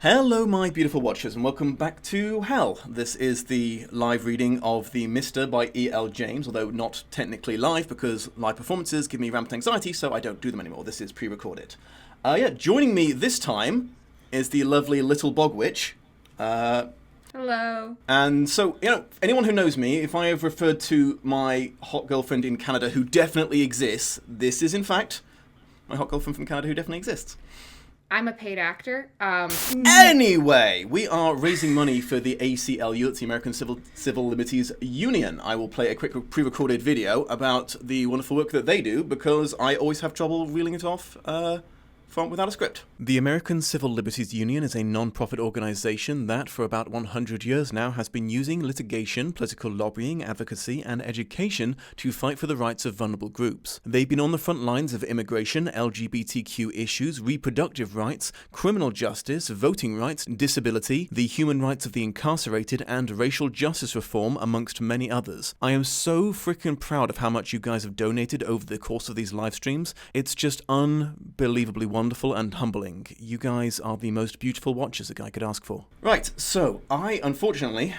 Hello, my beautiful watchers, and welcome back to Hell. This is the live reading of The Mister by E.L. James, although not technically live because live performances give me rampant anxiety, so I don't do them anymore. This is pre-recorded. Joining me this time is the lovely Little Bog Witch. Hello. And so, anyone who knows me, if I have referred to my hot girlfriend in Canada who definitely exists, this is in fact my hot girlfriend from Canada who definitely exists. I'm a paid actor. Anyway, we are raising money for the ACLU, it's the American Civil Liberties Union. I will play a quick pre-recorded video about the wonderful work that they do, because I always have trouble reeling it off without a script. The American Civil Liberties Union is a non-profit organization that, for about 100 years now, has been using litigation, political lobbying, advocacy, and education to fight for the rights of vulnerable groups. They've been on the front lines of immigration, LGBTQ issues, reproductive rights, criminal justice, voting rights, disability, the human rights of the incarcerated, and racial justice reform, amongst many others. I am so freaking proud of how much you guys have donated over the course of these live streams. It's just unbelievably wonderful and humbling. You guys are the most beautiful watchers a guy could ask for. Right, so I unfortunately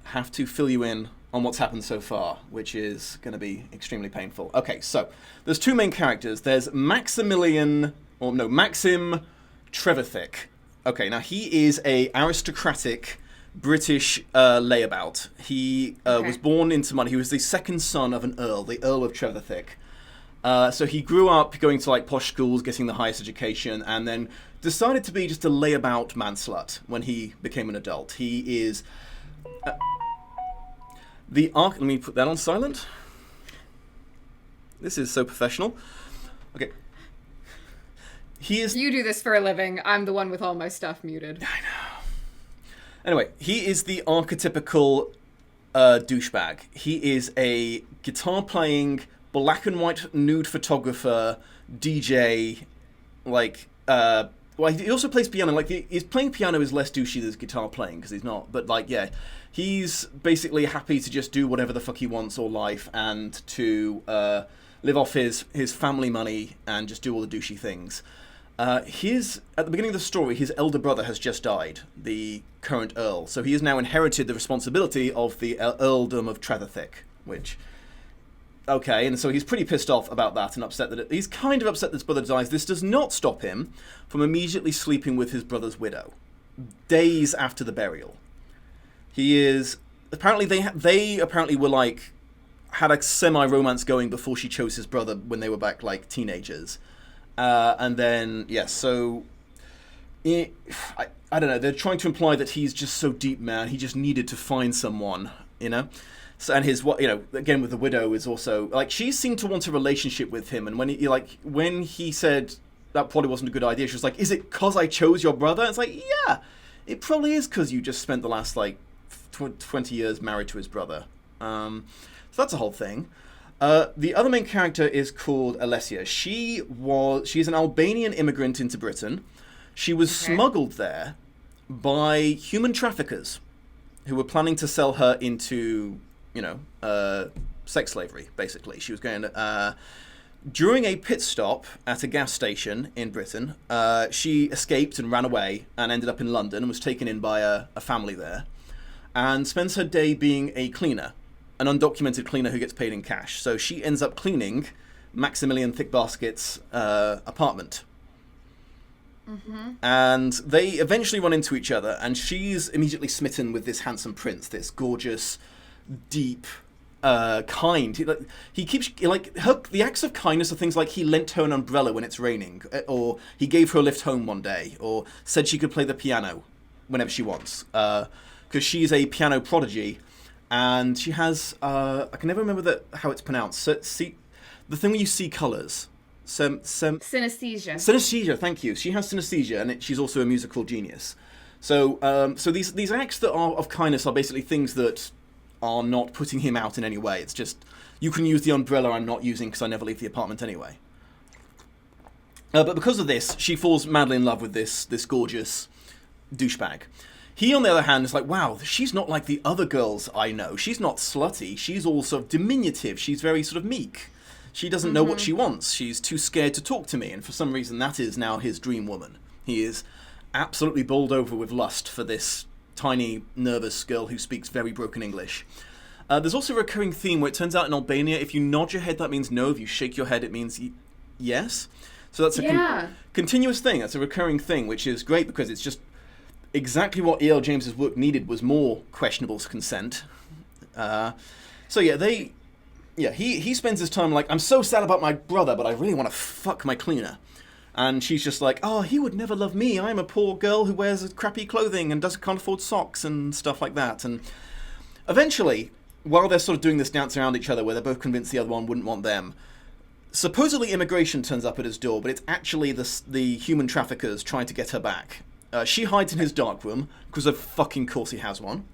have to fill you in on what's happened so far, which is going to be extremely painful. Okay, so there's two main characters. There's Maxim Trevithick. Okay, now he is a aristocratic British layabout. He was born into money. He was the second son of an earl, the Earl of Trevithick. So he grew up going to like posh schools, getting the highest education, and then decided to be just a layabout man-slut when he became an adult. He is let me put that on silent. This is so professional. Okay. You do this for a living. I'm the one with all my stuff muted. I know. Anyway, he is the archetypical douchebag. He is a guitar-playing, black and white nude photographer, DJ, he also plays piano. His playing piano is less douchey than his guitar playing, because he's not. But, he's basically happy to just do whatever the fuck he wants all life, and to live off his family money and just do all the douchey things. At the beginning of the story, his elder brother has just died, the current Earl. So he has now inherited the responsibility of the Earldom of Trevithick, which... Okay, and so he's pretty pissed off about that and upset that he's kind of upset that his brother dies. This does not stop him from immediately sleeping with his brother's widow, days after the burial. He is apparently they apparently were had a semi-romance going before she chose his brother when they were back teenagers, and then so I don't know. They're trying to imply that he's just so deep, man. He just needed to find someone, So, and his, again with the widow is also she seemed to want a relationship with him, and when he said that probably wasn't a good idea, she was like, "Is it 'cause I chose your brother?" It's like, yeah, it probably is 'cause you just spent the last 20 years married to his brother. So that's a whole thing. The other main character is called Alessia. She's an Albanian immigrant into Britain. She was smuggled there by human traffickers who were planning to sell her into sex slavery, basically. She was going to, during a pit stop at a gas station in Britain, she escaped and ran away and ended up in London and was taken in by a family there, and spends her day being a cleaner, an undocumented cleaner who gets paid in cash. So she ends up cleaning Maximilian Thickbasket's apartment. Mm-hmm. And they eventually run into each other, and she's immediately smitten with this handsome prince, this gorgeous, deep, kind. He keeps the acts of kindness are things like he lent her an umbrella when it's raining, or he gave her a lift home one day, or said she could play the piano whenever she wants, because she's a piano prodigy, and she has I can never remember how it's pronounced. The thing where you see colors. Synesthesia. Synesthesia, thank you. She has synesthesia, and she's also a musical genius. So, these acts that are of kindness are basically things that are not putting him out in any way. It's just, you can use the umbrella I'm not using because I never leave the apartment anyway. But because of this, she falls madly in love with this gorgeous douchebag. He, on the other hand, is like, wow, she's not like the other girls I know. She's not slutty. She's all sort of diminutive. She's very sort of meek. She doesn't know what she wants. She's too scared to talk to me, and for some reason that is now his dream woman. He is absolutely bowled over with lust for this tiny, nervous girl who speaks very broken English. There's also a recurring theme where it turns out in Albania, if you nod your head, that means no. If you shake your head, it means yes. So that's a continuous thing. That's a recurring thing, which is great because it's just exactly what E.L. James's work needed was more questionable consent. He spends his time like, I'm so sad about my brother, but I really want to fuck my cleaner. And she's just like, oh, he would never love me. I'm a poor girl who wears crappy clothing and can't afford socks and stuff like that. And eventually, while they're sort of doing this dance around each other where they're both convinced the other one wouldn't want them, supposedly immigration turns up at his door, but it's actually the human traffickers trying to get her back. She hides in his darkroom, because of fucking course he has one.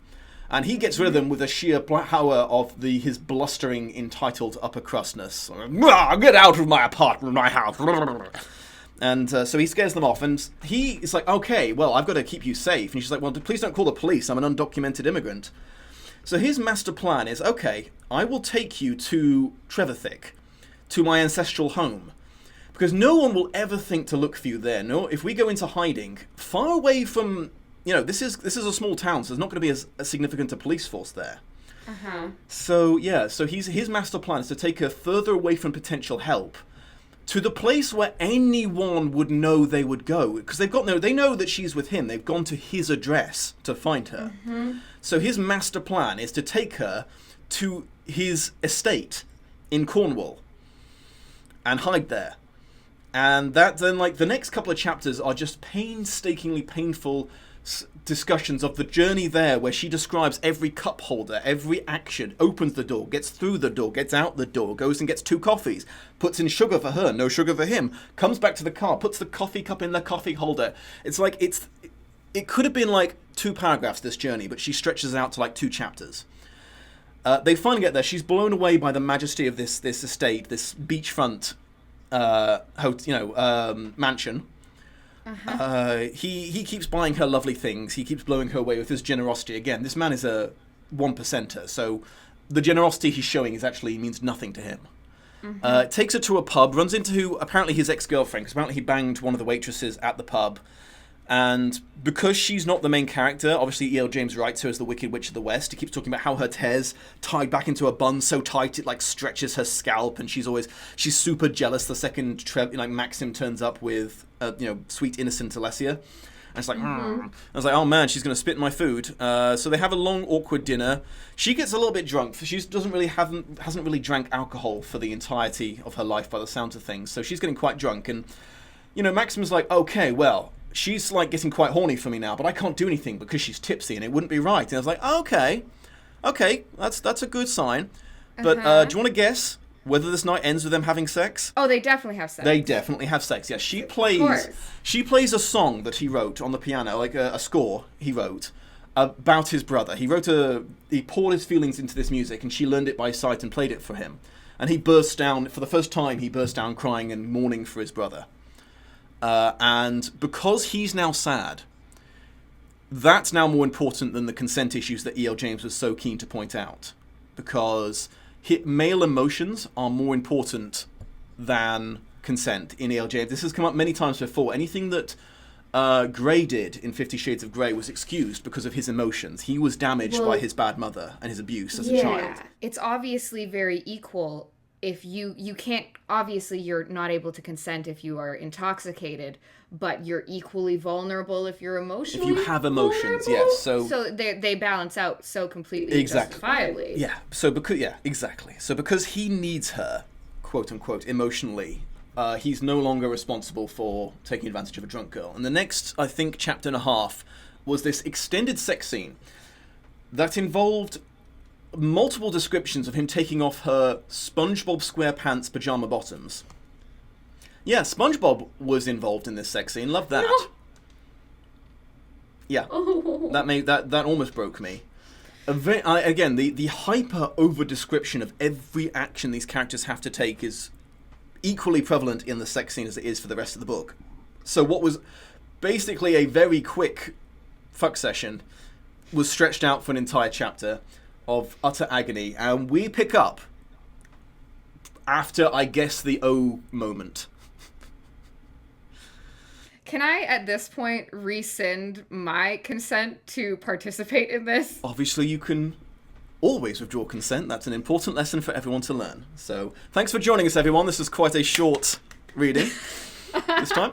And he gets rid of them with the sheer power of his blustering, entitled upper crustness. Get out of my apartment, my house. And so he scares them off, and he is like, okay, well, I've got to keep you safe. And she's like, well, please don't call the police. I'm an undocumented immigrant. So his master plan is, okay, I will take you to Trevithick, to my ancestral home. Because no one will ever think to look for you there. No, if we go into hiding, far away from, this is a small town, so there's not going to be as significant a police force there. Uh-huh. So his master plan is to take her further away from potential help, to the place where anyone would know they would go, because they know that she's with him. They've gone to his address to find her. Mm-hmm. So his master plan is to take her to his estate in Cornwall and hide there. And that then, like, the next couple of chapters are just painstakingly painful discussions of the journey there, where she describes every cup holder, every action, opens the door, gets through the door, gets out the door, goes and gets 2 coffees, puts in sugar for her, no sugar for him, comes back to the car, puts the coffee cup in the coffee holder. It's like, it could have been like 2 paragraphs, this journey, but she stretches out to like 2 chapters. They finally get there. She's blown away by the majesty of this estate, this beachfront mansion. Uh-huh. He keeps buying her lovely things. He keeps blowing her away with his generosity. Again, this man is a 1%er, so the generosity he's showing means nothing to him. Mm-hmm. Takes her to a pub, runs into apparently his ex-girlfriend, because apparently he banged one of the waitresses at the pub. And because she's not the main character, obviously E.L. James writes her as the Wicked Witch of the West. He keeps talking about how her hair's tied back into a bun so tight it like stretches her scalp, and she's super jealous the second Maxim turns up with sweet innocent Alessia. And it's like, I was like, oh man, she's gonna spit in my food. So they have a long, awkward dinner. She gets a little bit drunk. She hasn't really drank alcohol for the entirety of her life by the sounds of things. So she's getting quite drunk, and Maxim's like, okay, well, she's like getting quite horny for me now, but I can't do anything because she's tipsy, and it wouldn't be right. And I was like, okay, that's a good sign. But do you want to guess whether this night ends with them having sex? Oh, they definitely have sex. They definitely have sex. Yeah, she plays a song that he wrote on the piano, like a score he wrote about his brother. He poured his feelings into this music, and she learned it by sight and played it for him. And he burst down for the first time. He burst down crying and mourning for his brother. And because he's now sad, that's now more important than the consent issues that E.L. James was so keen to point out. Because male emotions are more important than consent in E.L. James. This has come up many times before. Anything that Grey did in 50 Shades of Grey was excused because of his emotions. He was damaged by his bad mother and his abuse as a child. Yeah, it's obviously very equal. If you can't, obviously you're not able to consent if you are intoxicated, but you're equally vulnerable if you're emotionally If you have emotions, vulnerable. yes. So they balance out so completely justifiably. Yeah. Exactly. So because he needs her, quote unquote, emotionally, he's no longer responsible for taking advantage of a drunk girl. And the next, I think, chapter and a half was this extended sex scene that involved multiple descriptions of him taking off her SpongeBob SquarePants pajama bottoms. Yeah, SpongeBob was involved in this sex scene. Love that. No. Yeah, that almost broke me. Again, the hyper over description of every action these characters have to take is equally prevalent in the sex scene as it is for the rest of the book. So what was basically a very quick fuck session was stretched out for an entire chapter of utter agony, and we pick up after, I guess, the O moment. Can I, at this point, rescind my consent to participate in this? Obviously, you can always withdraw consent. That's an important lesson for everyone to learn. So, thanks for joining us, everyone. This was quite a short reading this time.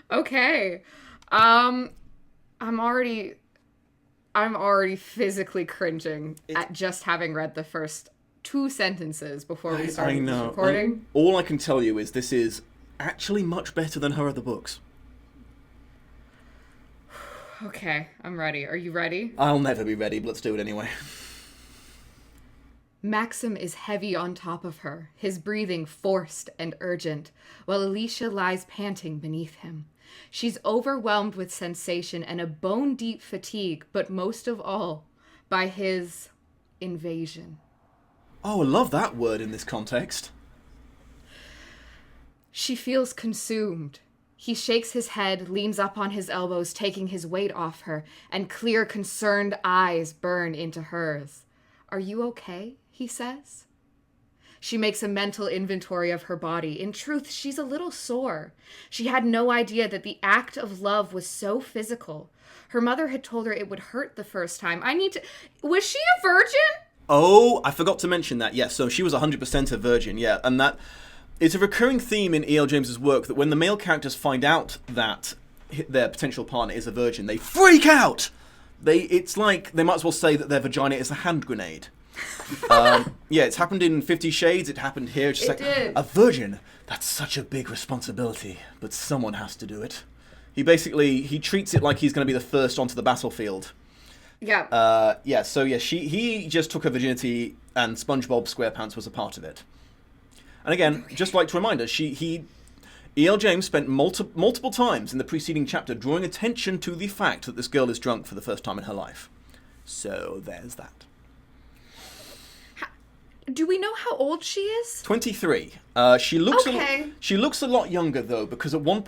Okay. I'm already physically cringing at just having read the first 2 sentences before we started this recording. All I can tell you is this is actually much better than her other books. Okay, I'm ready. Are you ready? I'll never be ready, but let's do it anyway. Maxim is heavy on top of her, his breathing forced and urgent, while Alicia lies panting beneath him. She's overwhelmed with sensation and a bone-deep fatigue, but most of all, by his invasion. Oh, I love that word in this context. She feels consumed. He shakes his head, leans up on his elbows, taking his weight off her, and clear, concerned eyes burn into hers. "Are you okay?" he says. She makes a mental inventory of her body. In truth, she's a little sore. She had no idea that the act of love was so physical. Her mother had told her it would hurt the first time. Was she a virgin? Oh, I forgot to mention that. Yes, so she was 100% a virgin, yeah. And that it's a recurring theme in E.L. James's work that when the male characters find out that their potential partner is a virgin, they freak out! It's like they might as well say that their vagina is a hand grenade. Yeah, it's happened in 50 Shades, it happened here. It's just a virgin, that's such a big responsibility, but someone has to do it. He treats it like he's going to be the first onto the battlefield. Yeah. He just took her virginity, and SpongeBob SquarePants was a part of it. And again, just like to remind us, E.L. James spent multiple times in the preceding chapter drawing attention to the fact that this girl is drunk for the first time in her life. So there's that. Do we know how old she is? 23. She looks a lot younger though, because at one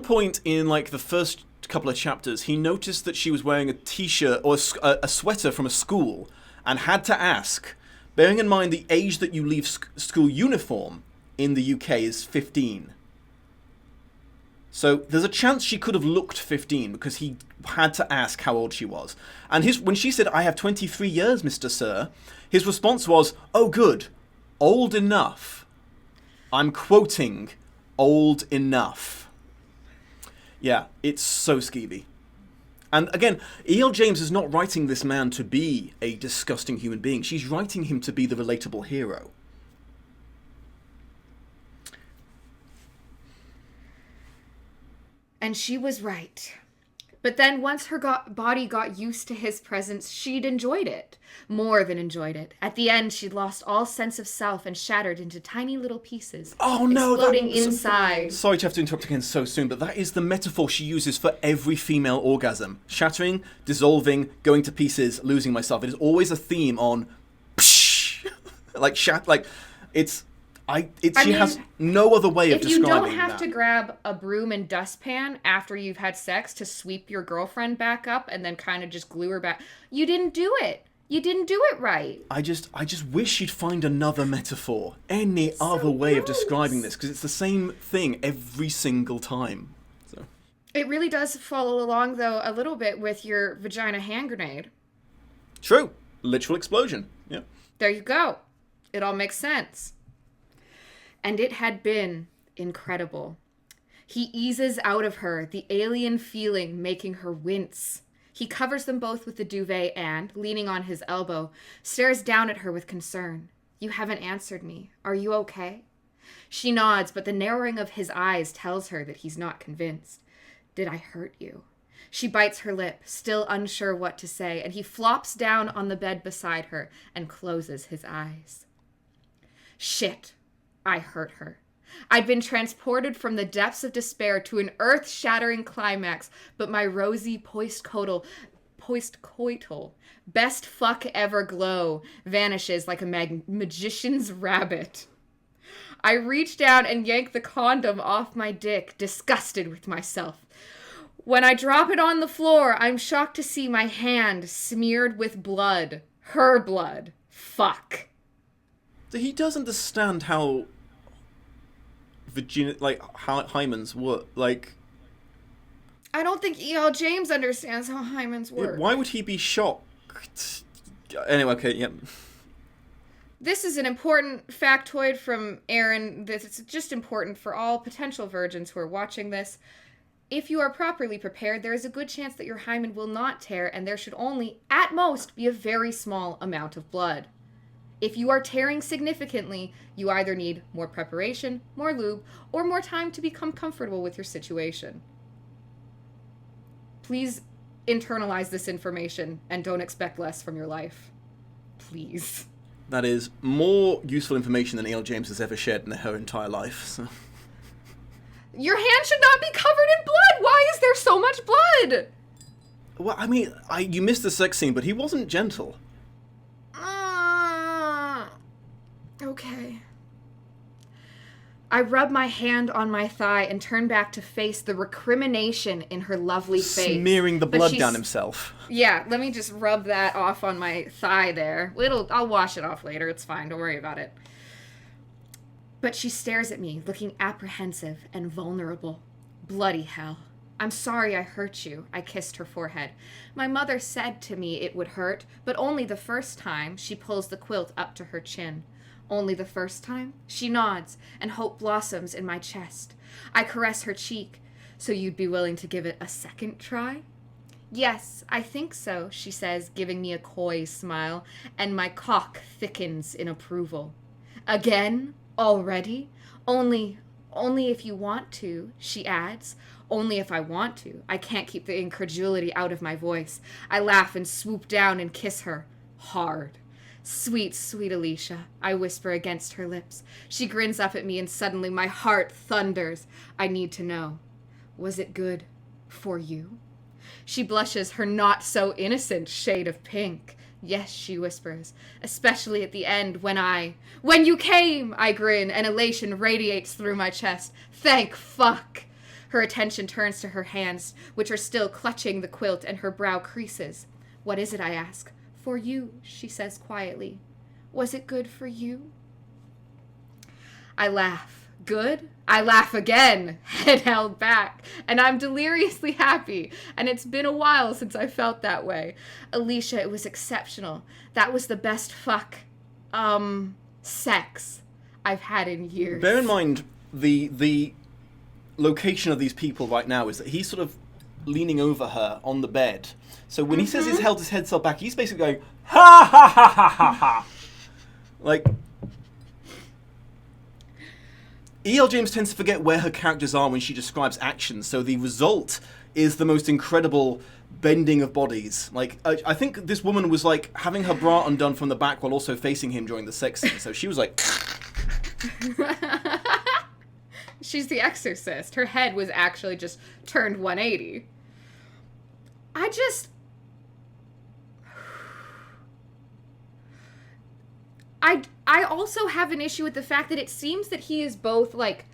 point in like the first couple of chapters, he noticed that she was wearing a t-shirt or a sweater from a school, and had to ask, bearing in mind the age that you leave school uniform in the UK is 15. So there's a chance she could have looked 15 because he had to ask how old she was. And when she said, "I have 23 years, Mr. Sir," his response was, "Oh, good. Old enough." I'm quoting, "old enough." Yeah, it's so skeevy. And again, E.L. James is not writing this man to be a disgusting human being. She's writing him to be the relatable hero. And she was right. But then once her body got used to his presence, she'd enjoyed it. More than enjoyed it. At the end, she'd lost all sense of self and shattered into tiny little pieces. Oh no! Exploding inside. Sorry to have to interrupt again so soon, but that is the metaphor she uses for every female orgasm. Shattering, dissolving, going to pieces, losing myself. It is always a theme on psh, she has no other way of describing that. If you don't have to grab a broom and dustpan after you've had sex to sweep your girlfriend back up and then kind of just glue her back, you didn't do it. You didn't do it right. I just wish you'd find another metaphor, any other way of describing this, because it's the same thing every single time. So it really does follow along, though, a little bit with your vagina hand grenade. True. Literal explosion. Yeah. There you go. It all makes sense. And it had been incredible. He eases out of her, the alien feeling making her wince. He covers them both with the duvet and, leaning on his elbow, stares down at her with concern. "You haven't answered me. Are you okay?" She nods, but the narrowing of his eyes tells her that he's not convinced. "Did I hurt you?" She bites her lip, still unsure what to say, and he flops down on the bed beside her and closes his eyes. Shit. I hurt her. I'd been transported from the depths of despair to an earth-shattering climax, but my rosy postcoital best fuck ever glow vanishes like a magician's rabbit. I reach down and yank the condom off my dick, disgusted with myself. When I drop it on the floor, I'm shocked to see my hand smeared with blood. Her blood. Fuck. He does understand how hymens work. Like, I don't think E.L. James understands how hymens work. why would he be shocked? Anyway, okay, yep. This is an important factoid from Aaron. This is just important for all potential virgins who are watching this. If you are properly prepared, there is a good chance that your hymen will not tear, and there should only, at most, be a very small amount of blood. If you are tearing significantly, you either need more preparation, more lube, or more time to become comfortable with your situation. Please internalize this information and don't expect less from your life. Please. That is more useful information than E.L. James has ever shared in her entire life. So. Your hand should not be covered in blood! Why is there so much blood? Well, I mean, you missed the sex scene, but he wasn't gentle. Okay. I rub my hand on my thigh and turn back to face the recrimination in her lovely face. Smearing the blood down himself. Yeah, let me just rub that off on my thigh there. I'll wash it off later. It's fine. Don't worry about it. But she stares at me, looking apprehensive and vulnerable. Bloody hell. I'm sorry I hurt you. I kissed her forehead. My mother said to me it would hurt, but only the first time. She pulls the quilt up to her chin. Only the first time? She nods, and hope blossoms in my chest. I caress her cheek. So you'd be willing to give it a second try? Yes, I think so, she says, giving me a coy smile, and my cock thickens in approval. Again? Already? Only if you want to, she adds. Only if I want to. I can't keep the incredulity out of my voice. I laugh and swoop down and kiss her. Hard. Sweet, sweet Alicia, I whisper against her lips. She grins up at me and suddenly my heart thunders. I need to know. Was it good for you? She blushes her not-so-innocent shade of pink. Yes, she whispers, especially at the end when you came, I grin, and elation radiates through my chest. Thank fuck. Her attention turns to her hands, which are still clutching the quilt, and her brow creases. What is it, I ask? For you, she says quietly. Was it good for you? I laugh. Good? I laugh again, head held back, and I'm deliriously happy, and it's been a while since I felt that way. Alicia, it was exceptional. That was the best sex I've had in years. Bear in mind, the location of these people right now is that he's sort of leaning over her on the bed. So when he says he's held his head so back, he's basically going, ha ha ha ha ha ha. Like, E.L. James tends to forget where her characters are when she describes actions, so the result is the most incredible bending of bodies. Like, I think this woman was, like, having her bra undone from the back while also facing him during the sex scene, so she was like... She's the Exorcist. Her head was actually just turned 180. I also have an issue with the fact that it seems that he is both, like,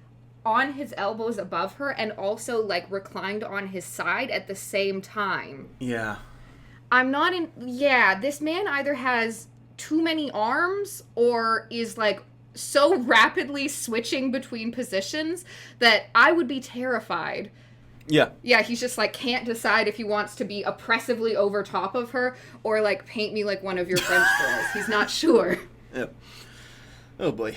on his elbows above her and also, like, reclined on his side at the same time. Yeah. This man either has too many arms or is, like, so rapidly switching between positions that I would be terrified. Yeah. Yeah, he's just, like, can't decide if he wants to be oppressively over top of her or, like, paint me like one of your French girls. He's not sure. Yeah. Oh, boy.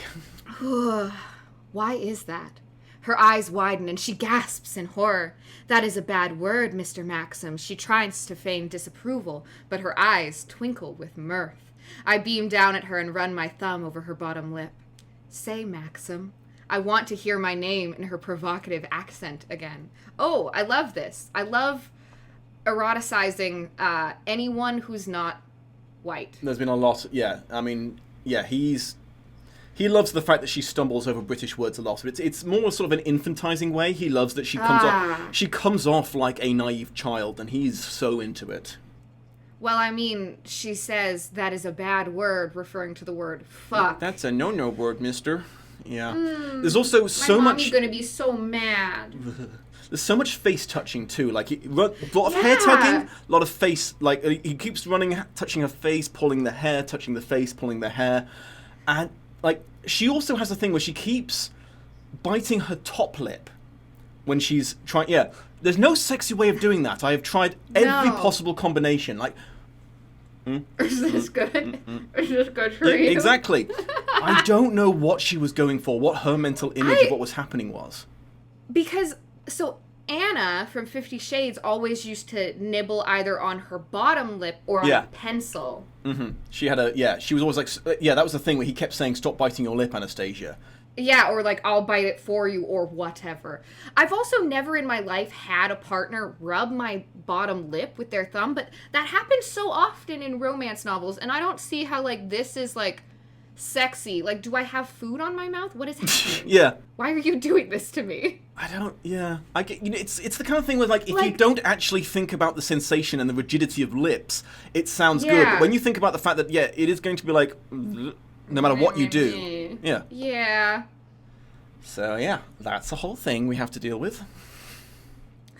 Why is that? Her eyes widen and she gasps in horror. That is a bad word, Mr. Maxim. She tries to feign disapproval, but her eyes twinkle with mirth. I beam down at her and run my thumb over her bottom lip. Say, Maxim. I want to hear my name in her provocative accent again. Oh, I love this. I love eroticizing anyone who's not white. There's been a lot, yeah. I mean, yeah, he loves the fact that she stumbles over British words a lot. But it's more sort of an infantizing way. He loves that she comes off like a naive child, and he's so into it. Well, I mean, she says that is a bad word, referring to the word fuck. That's a no-no word, mister. Yeah. There's also so much... My mommy's gonna be so mad. There's so much face touching too. Like a lot of hair tugging, a lot of face. Like he keeps running, touching her face, pulling the hair, touching the face, pulling the hair, and like she also has a thing where she keeps biting her top lip when she's trying. Yeah, there's no sexy way of doing that. I have tried every possible combination. Like, is this good? Is this good for you? Exactly. I don't know what she was going for, what her mental image of what was happening was. Because, so Anna from 50 Shades always used to nibble either on her bottom lip or on a pencil. Mm-hmm. She had she was always like, that was the thing where he kept saying, stop biting your lip, Anastasia. Yeah, or like, I'll bite it for you, or whatever. I've also never in my life had a partner rub my bottom lip with their thumb, but that happens so often in romance novels, and I don't see how, like, this is, like, sexy. Like, do I have food on my mouth? What is happening? Yeah. Why are you doing this to me? I don't, I get, it's the kind of thing where, like, if you don't actually think about the sensation and the rigidity of lips, it sounds good. But when you think about the fact that, it is going to be like, no matter what you do. Yeah. Yeah. So, that's the whole thing we have to deal with.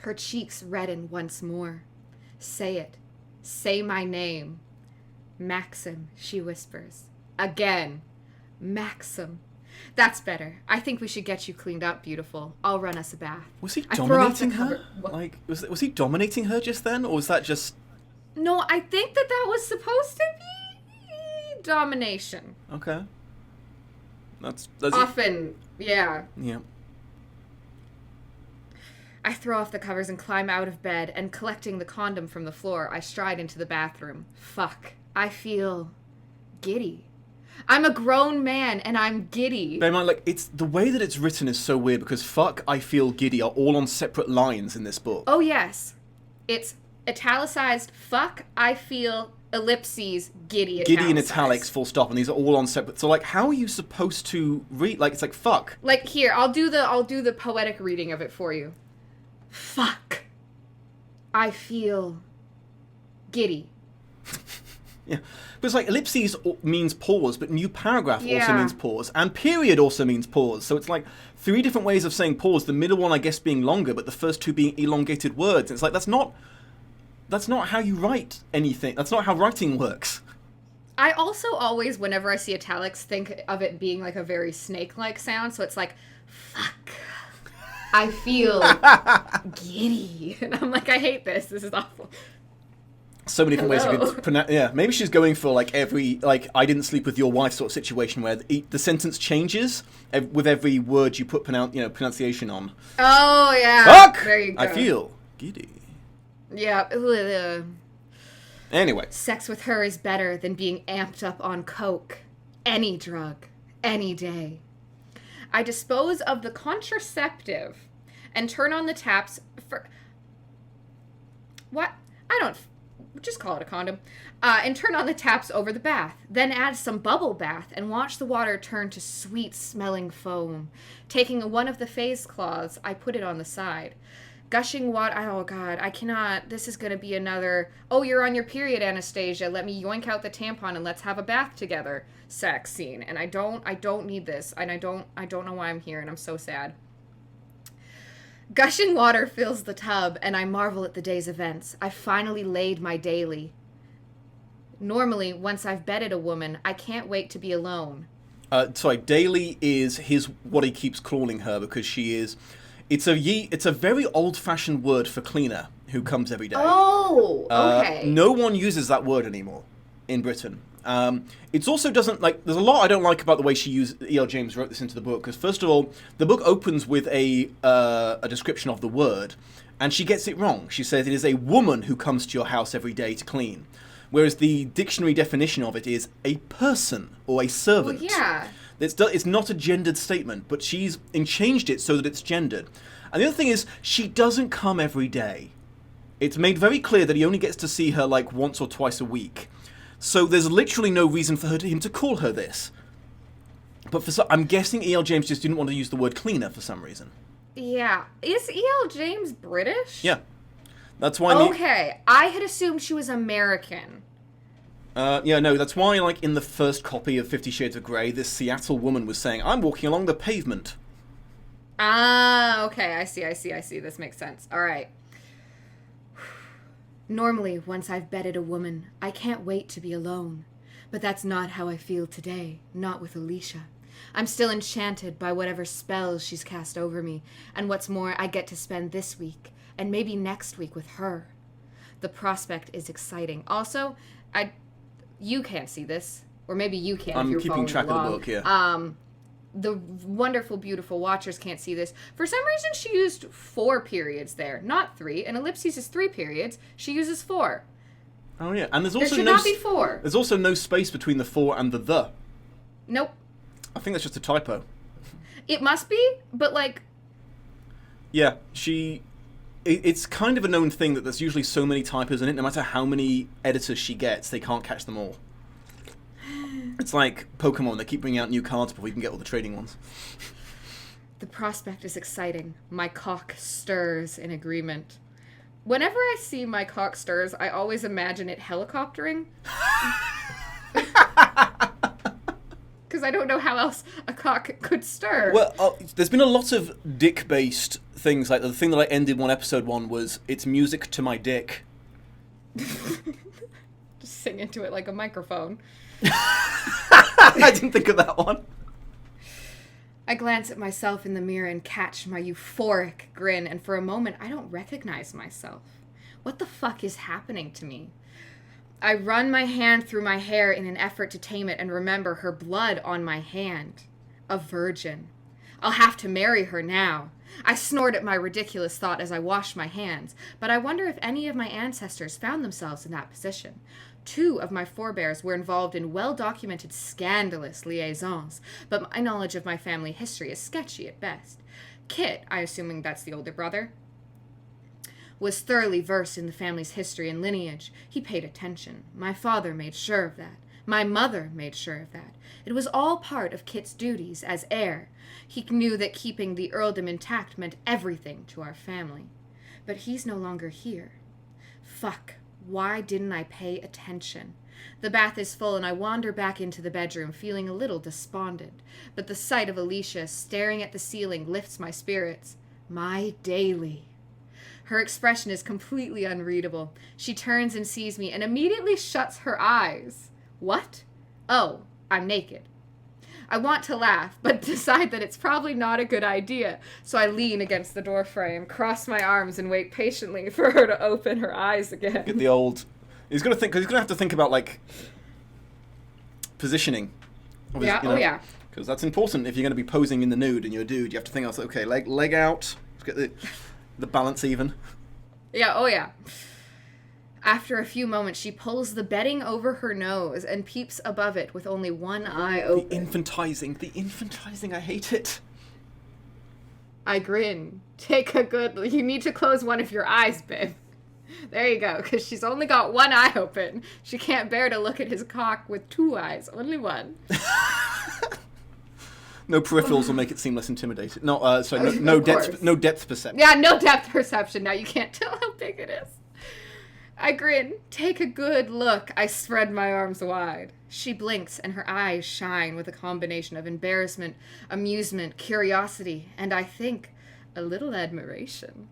Her cheeks redden once more. Say it. Say my name. Maxim, she whispers. Again. Maxim. That's better. I think we should get you cleaned up, beautiful. I'll run us a bath. Was he dominating her? Like, was he dominating her just then? Or was that just... No, I think that was supposed to be domination. Okay. That's often, yeah. Yeah. I throw off the covers and climb out of bed, and collecting the condom from the floor, I stride into the bathroom. Fuck. I feel giddy. I'm a grown man, and I'm giddy. Bear in mind, like, it's the way that it's written is so weird, because fuck, I feel giddy are all on separate lines in this book. Oh, yes. It's italicized, fuck, I feel, ellipses, giddy, italicized. Giddy in italics, full stop, and these are all on separate. So, like, how are you supposed to read? Like, it's like, fuck. Like, here, I'll do the poetic reading of it for you. Fuck. I feel giddy. Yeah. But it's like, ellipses means pause, but new paragraph also means pause, and period also means pause. So it's like 3 different ways of saying pause, the middle one, I guess, being longer, but the first 2 being elongated words. And it's like, that's not how you write anything. That's not how writing works. I also always, whenever I see italics, think of it being like a very snake-like sound. So it's like, fuck. I feel giddy. And I'm like, I hate this. This is awful. So many different ways you could pronounce. Yeah, maybe she's going for like every, like, I didn't sleep with your wife sort of situation where the sentence changes with every word you put pronunciation on. Oh, yeah. Fuck! There you go. I feel giddy. Yeah. Anyway. Sex with her is better than being amped up on coke. Any drug. Any day. I dispose of the contraceptive and turn on the taps for... What? I don't... Just call it a condom. And turn on the taps over the bath. Then add some bubble bath and watch the water turn to sweet-smelling foam. Taking one of the phase cloths, I put it on the side. Gushing water... Oh, God, I cannot... This is going to be another... Oh, you're on your period, Anastasia. Let me yoink out the tampon and let's have a bath together sex scene. And I don't need this. And I don't know why I'm here, and I'm so sad. Gushing water fills the tub, and I marvel at the day's events. I finally laid my daily. Normally, once I've bedded a woman, I can't wait to be alone. Daily is what he keeps calling her because she is... It's a very old-fashioned word for cleaner who comes every day. Oh, okay. No one uses that word anymore in Britain. It also doesn't, like, there's a lot I don't like about the way E.L. James wrote this into the book, because first of all, the book opens with a description of the word, and she gets it wrong. She says it is a woman who comes to your house every day to clean, whereas the dictionary definition of it is a person or a servant. Well, yeah. It's not a gendered statement, but she's changed it so that it's gendered. And the other thing is, she doesn't come every day. It's made very clear that he only gets to see her like once or twice a week. So there's literally no reason for him to call her this. But I'm guessing E.L. James just didn't want to use the word cleaner for some reason. Yeah. Is E.L. James British? Yeah. That's why... Okay. I had assumed she was American. That's why, like, in the first copy of 50 Shades of Grey, this Seattle woman was saying, I'm walking along the pavement. Ah, okay. I see. This makes sense. All right. Normally, once I've bedded a woman, I can't wait to be alone. But that's not how I feel today, not with Alicia. I'm still enchanted by whatever spells she's cast over me, and what's more, I get to spend this week, and maybe next week with her. The prospect is exciting. Also, you can't see this, or maybe you can if you're keeping track along. of the book, yeah. The wonderful, beautiful watchers can't see this. For some reason, she used 4 periods there, not 3. An ellipses is 3 periods. She uses 4. Oh, yeah. And there's also there should not be 4. There's also no space between the 4 and the. Nope. I think that's just a typo. It must be, but like... Yeah, it's kind of a known thing that there's usually so many typos in it, no matter how many editors she gets, they can't catch them all. It's like Pokemon, they keep bringing out new cards before we can get all the trading ones. The prospect is exciting. My cock stirs in agreement. Whenever I see my cock stirs, I always imagine it helicoptering. Because I don't know how else a cock could stir. Well, there's been a lot of dick-based things. Like the thing that I ended one episode on was, it's music to my dick. Just sing into it like a microphone. I didn't think of that one. I glance at myself in the mirror and catch my euphoric grin, and for a moment I don't recognize myself. What the fuck is happening to me? I run my hand through my hair in an effort to tame it and remember her blood on my hand. A virgin. I'll have to marry her now. I snort at my ridiculous thought as I wash my hands, but I wonder if any of my ancestors found themselves in that position. 2 of my forebears were involved in well-documented scandalous liaisons, but my knowledge of my family history is sketchy at best. Kit, I assuming that's the older brother, was thoroughly versed in the family's history and lineage. He paid attention. My father made sure of that. My mother made sure of that. It was all part of Kit's duties as heir. He knew that keeping the earldom intact meant everything to our family. But he's no longer here. Fuck. Why didn't I pay attention? The bath is full and I wander back into the bedroom feeling a little despondent. But the sight of Alicia staring at the ceiling lifts my spirits. My daily. Her expression is completely unreadable. She turns and sees me and immediately shuts her eyes. What? Oh, I'm naked. I want to laugh, but decide that it's probably not a good idea. So I lean against the doorframe, cross my arms, and wait patiently for her to open her eyes again. Get the old... He's going to have to think about, like, positioning. Yeah, oh yeah. Because that's important if you're going to be posing in the nude and you're a dude. You have to think, okay, leg out. Let's get the balance even. Yeah, oh yeah. After a few moments, she pulls the bedding over her nose and peeps above it with only one eye open. The infantizing, I hate it. I grin. Take a good... You need to close one of your eyes, babe. There you go, because she's only got one eye open. She can't bear to look at his cock with 2 eyes, only one. No peripherals will make it seem less intimidating. No depth perception. Yeah, no depth perception. Now you can't tell how big it is. I grin. Take a good look. I spread my arms wide. She blinks, and her eyes shine with a combination of embarrassment, amusement, curiosity, and I think a little admiration.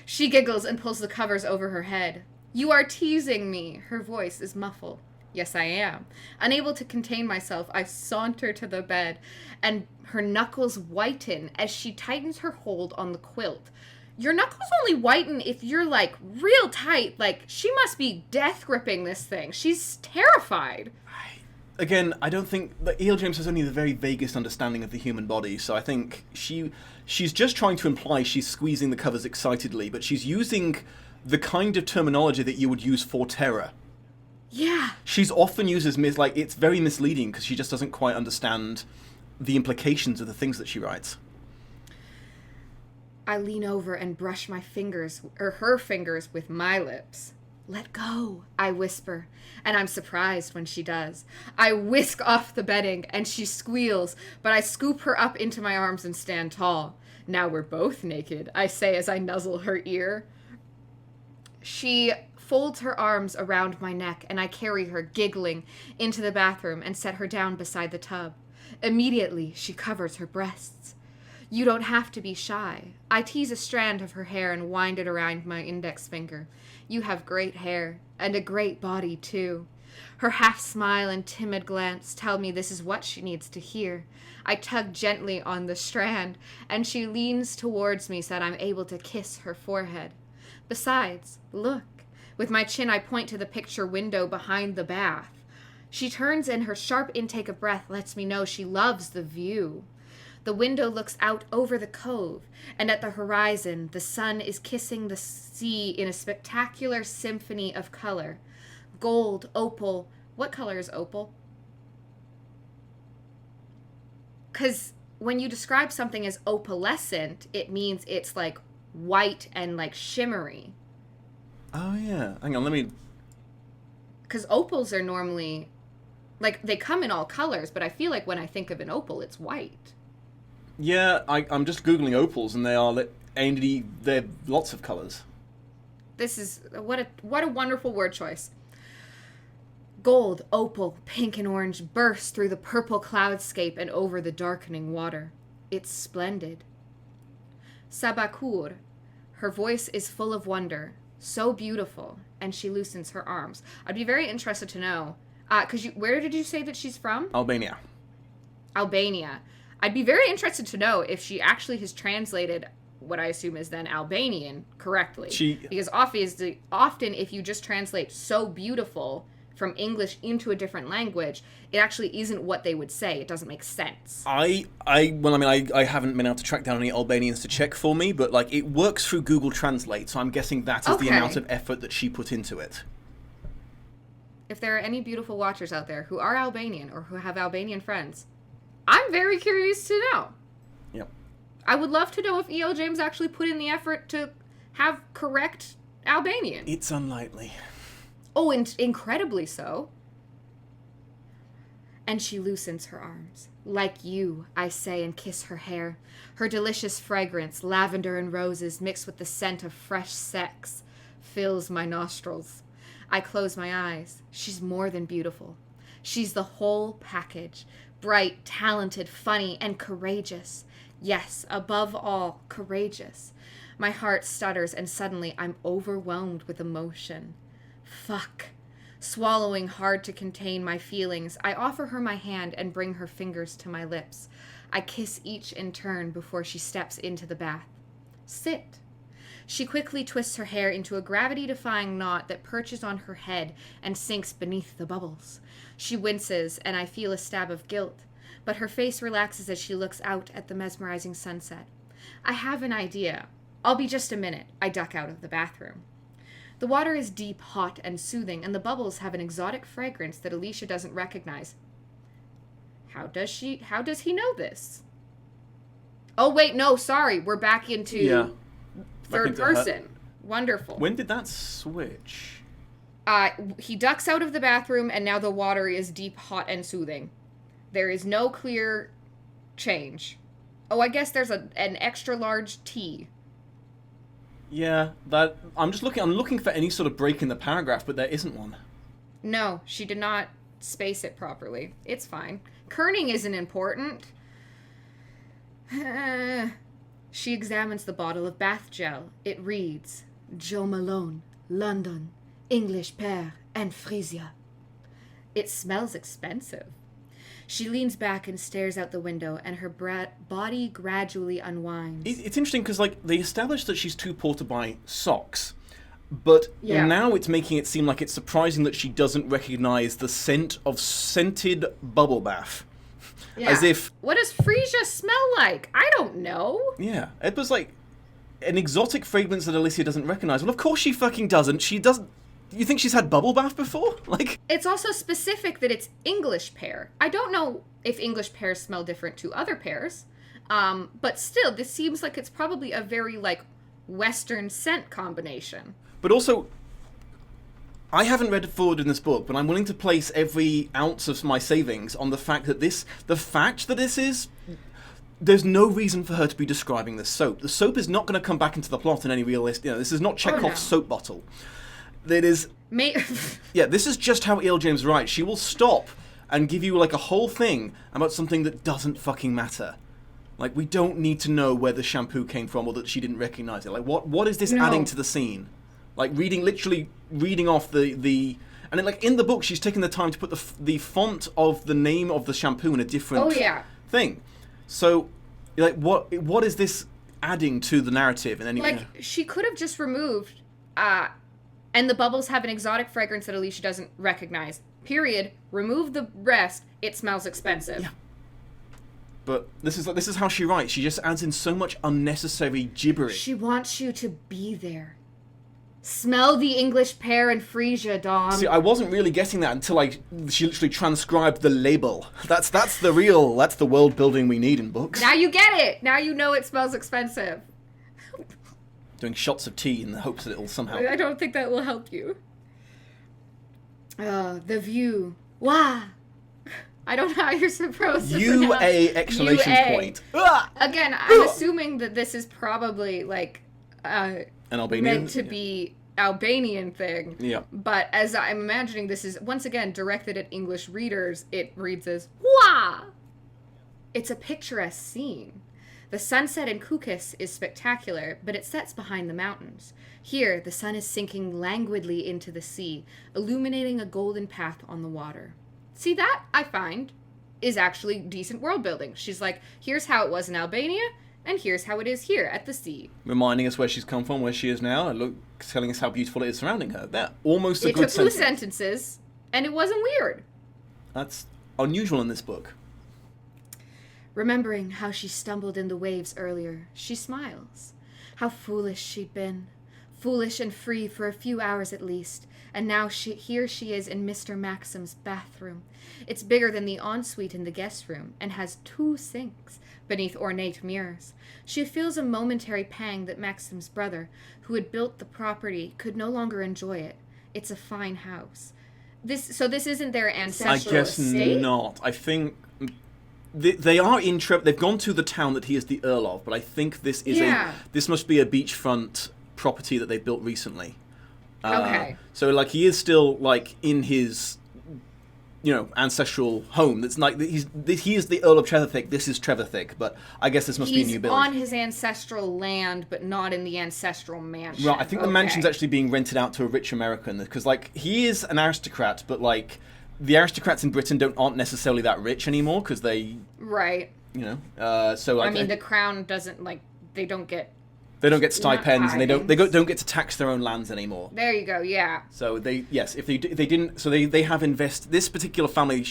She giggles and pulls the covers over her head. You are teasing me. Her voice is muffled. Yes, I am. Unable to contain myself, I saunter to the bed, and her knuckles whiten as she tightens her hold on the quilt. Your knuckles only whiten if you're, like, real tight. Like, she must be death gripping this thing. She's terrified. Again, I don't think... E.L. James has only the very vaguest understanding of the human body, so I think she's just trying to imply she's squeezing the covers excitedly, but she's using the kind of terminology that you would use for terror. Yeah. She's often used as it's very misleading because she just doesn't quite understand the implications of the things that she writes. I lean over and brush my fingers, or her fingers, with my lips. Let go, I whisper, and I'm surprised when she does. I whisk off the bedding, and she squeals, but I scoop her up into my arms and stand tall. Now we're both naked, I say as I nuzzle her ear. She folds her arms around my neck, and I carry her, giggling, into the bathroom and set her down beside the tub. Immediately, she covers her breasts. You don't have to be shy. I tease a strand of her hair and wind it around my index finger. You have great hair, and a great body, too. Her half-smile and timid glance tell me this is what she needs to hear. I tug gently on the strand, and she leans towards me so that I'm able to kiss her forehead. Besides, look. With my chin, I point to the picture window behind the bath. She turns, and her sharp intake of breath lets me know she loves the view. The window looks out over the cove, and at the horizon, the sun is kissing the sea in a spectacular symphony of color. Gold, opal. What color is opal? Because when you describe something as opalescent, it means it's like white and like shimmery. Oh, yeah. Hang on, let me... Because opals are normally, like, they come in all colors, but I feel like when I think of an opal, it's white. Yeah, I'm just Googling opals, and they're lots of colors. This is, what a wonderful word choice. Gold, opal, pink, and orange burst through the purple cloudscape and over the darkening water. It's splendid. Sabakur. Her voice is full of wonder. So beautiful. And she loosens her arms. I'd be very interested to know, where did you say that she's from? Albania. Albania. I'd be very interested to know if she actually has translated what I assume is then Albanian correctly. Because obviously, often if you just translate so beautiful from English into a different language, it actually isn't what they would say. It doesn't make sense. I haven't been able to track down any Albanians to check for me, but like it works through Google Translate, so I'm guessing that is the amount of effort that she put into it. If there are any beautiful watchers out there who are Albanian or who have Albanian friends, I'm very curious to know. Yep. I would love to know if E.L. James actually put in the effort to have correct Albanian. It's unlikely. Oh, and incredibly so. And she loosens her arms. Like you, I say, and kiss her hair. Her delicious fragrance, lavender and roses, mixed with the scent of fresh sex, fills my nostrils. I close my eyes. She's more than beautiful. She's the whole package. Bright, talented, funny, and courageous. Yes, above all, courageous. My heart stutters, and suddenly I'm overwhelmed with emotion. Fuck. Swallowing hard to contain my feelings, I offer her my hand and bring her fingers to my lips. I kiss each in turn before she steps into the bath. Sit. She quickly twists her hair into a gravity-defying knot that perches on her head and sinks beneath the bubbles. She winces, and I feel a stab of guilt, but her face relaxes as she looks out at the mesmerizing sunset. I have an idea. I'll be just a minute. I duck out of the bathroom. The water is deep, hot, and soothing, and the bubbles have an exotic fragrance that Alicia doesn't recognize. How does he know this? Oh, wait, no, sorry. We're back into third person. Wonderful. When did that switch? He ducks out of the bathroom, and now the water is deep, hot, and soothing. There is no clear change. Oh, I guess there's an extra large T. Yeah, I'm looking for any sort of break in the paragraph, but there isn't one. No, she did not space it properly. It's fine. Kerning isn't important. She examines the bottle of bath gel. It reads, Jo Malone, London, English pear, and Frisia. It smells expensive. She leans back and stares out the window, and her body gradually unwinds. It's interesting because, like, they established that she's too poor to buy socks, but now it's making it seem like it's surprising that she doesn't recognize the scent of scented bubble bath. Yeah. As if... What does Frisia smell like? I don't know. Yeah. It was like an exotic fragrance that Alicia doesn't recognize. Well, of course she fucking doesn't. She doesn't... You think she's had bubble bath before? Like, it's also specific that it's English pear. I don't know if English pears smell different to other pears, but still, this seems like it's probably a very, like, Western scent combination. But also, I haven't read forward in this book, but I'm willing to place every ounce of my savings on the fact that this is... There's no reason for her to be describing this soap. The soap is not going to come back into the plot in any realistic... this is not Chekhov's soap bottle. That is... this is just how E.L. James writes. She will stop and give you, like, a whole thing about something that doesn't fucking matter. Like, we don't need to know where the shampoo came from or that she didn't recognize it. Like, what is this adding to the scene? Like, literally reading off the And then, like, in the book, she's taken the time to put the font of the name of the shampoo in a different thing. So, like, what is this adding to the narrative? And then, like, she could have just removed, and the bubbles have an exotic fragrance that Alicia doesn't recognize. Period. Remove the rest. It smells expensive. Yeah. But this is how she writes. She just adds in so much unnecessary gibberish. She wants you to be there. Smell the English pear and freesia, Dom. See, I wasn't really getting that until she literally transcribed the label. That's the world building we need in books. Now you get it. Now you know it smells expensive. Doing shots of tea in the hopes that it will somehow... I don't think that will help you. The view. Wow. I don't know how you're supposed to pronounce exclamation point. Again, I'm assuming that this is probably like an Albanian meant to be Albanian thing. Yeah. But as I'm imagining this is once again directed at English readers, it reads as Wah! It's a picturesque scene. The sunset in Kukis is spectacular, but it sets behind the mountains. Here, the sun is sinking languidly into the sea, illuminating a golden path on the water. See, that, I find, is actually decent world building. She's like, here's how it was in Albania, and here's how it is here at the sea. Reminding us where she's come from, where she is now, and telling us how beautiful it is surrounding her. That almost a good sentence. It took 2 sentences, and it wasn't weird. That's unusual in this book. Remembering how she stumbled in the waves earlier, she smiles. How foolish she'd been. Foolish and free for a few hours at least, and now here she is in Mr. Maxim's bathroom. It's bigger than the ensuite in the guest room, and has 2 sinks beneath ornate mirrors. She feels a momentary pang that Maxim's brother, who had built the property, could no longer enjoy it. It's a fine house. This isn't their ancestral estate? I guess not. I think... They are in they've gone to the town that he is the Earl of, but I think this is this must be a beachfront property that they built recently. Okay. So like he is still like in his ancestral home. That's like he is the Earl of Trevithick. This is Trevithick, but I guess this must be a new build. He's on his ancestral land, but not in the ancestral mansion. Right. I think the mansion's actually being rented out to a rich American because like he is an aristocrat, but like the aristocrats in Britain aren't necessarily that rich anymore because they so like, I mean the crown doesn't they don't get stipends and they don't get to tax their own lands anymore. There you go. Yeah. So they didn't they have this particular family.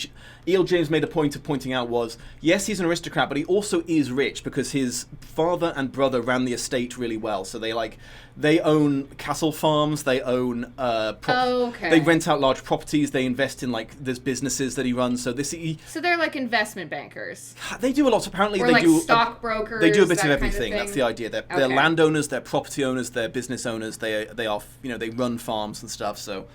E.L. James made a point of pointing out was yes, he's an aristocrat, but he also is rich because his father and brother ran the estate really well. So they own castle farms, they own they rent out large properties, they invest in there's businesses that he runs. So so they're like investment bankers. They do a lot. Apparently, or they do stockbrokers. They do a bit of everything. That's the idea. They're landowners, they're property owners, they're business owners. They are they run farms and stuff. So.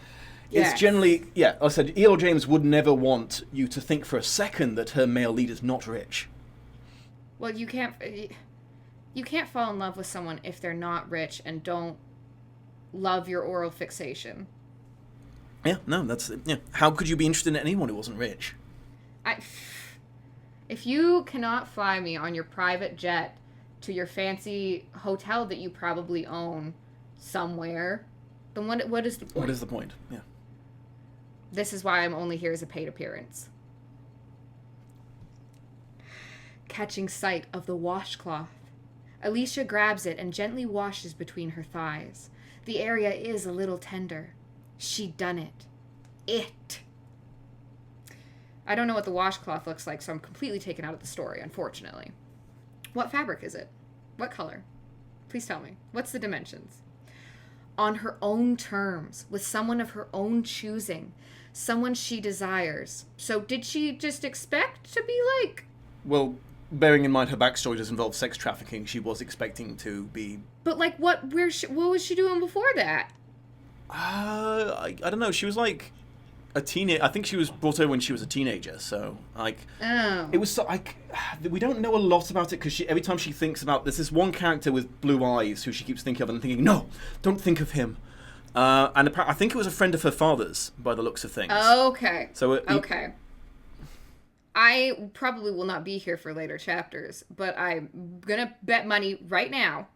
Yes. It's generally, I said, E.L. James would never want you to think for a second that her male lead is not rich. Well, you can't fall in love with someone if they're not rich and don't love your oral fixation. Yeah, no, how could you be interested in anyone who wasn't rich? If you cannot fly me on your private jet to your fancy hotel that you probably own somewhere, then what is the point? What is the point? Yeah. This is why I'm only here as a paid appearance. Catching sight of the washcloth, Alicia grabs it and gently washes between her thighs. The area is a little tender. She'd done it. I don't know what the washcloth looks like, so I'm completely taken out of the story, unfortunately. What fabric is it? What color? Please tell me. What's the dimensions? On her own terms, with someone of her own choosing, someone she desires. So did she just expect to be like... Well, bearing in mind her backstory does involve sex trafficking, she was expecting to be... But like what was she doing before that? I don't know, she was like a teenager. I think she was brought over when she was a teenager, so it was so we don't know a lot about it because every time she thinks about there's this one character with blue eyes who she keeps thinking of and thinking, no, don't think of him. And I think it was a friend of her father's by the looks of things. Okay. So okay. I probably will not be here for later chapters, but I'm gonna bet money right now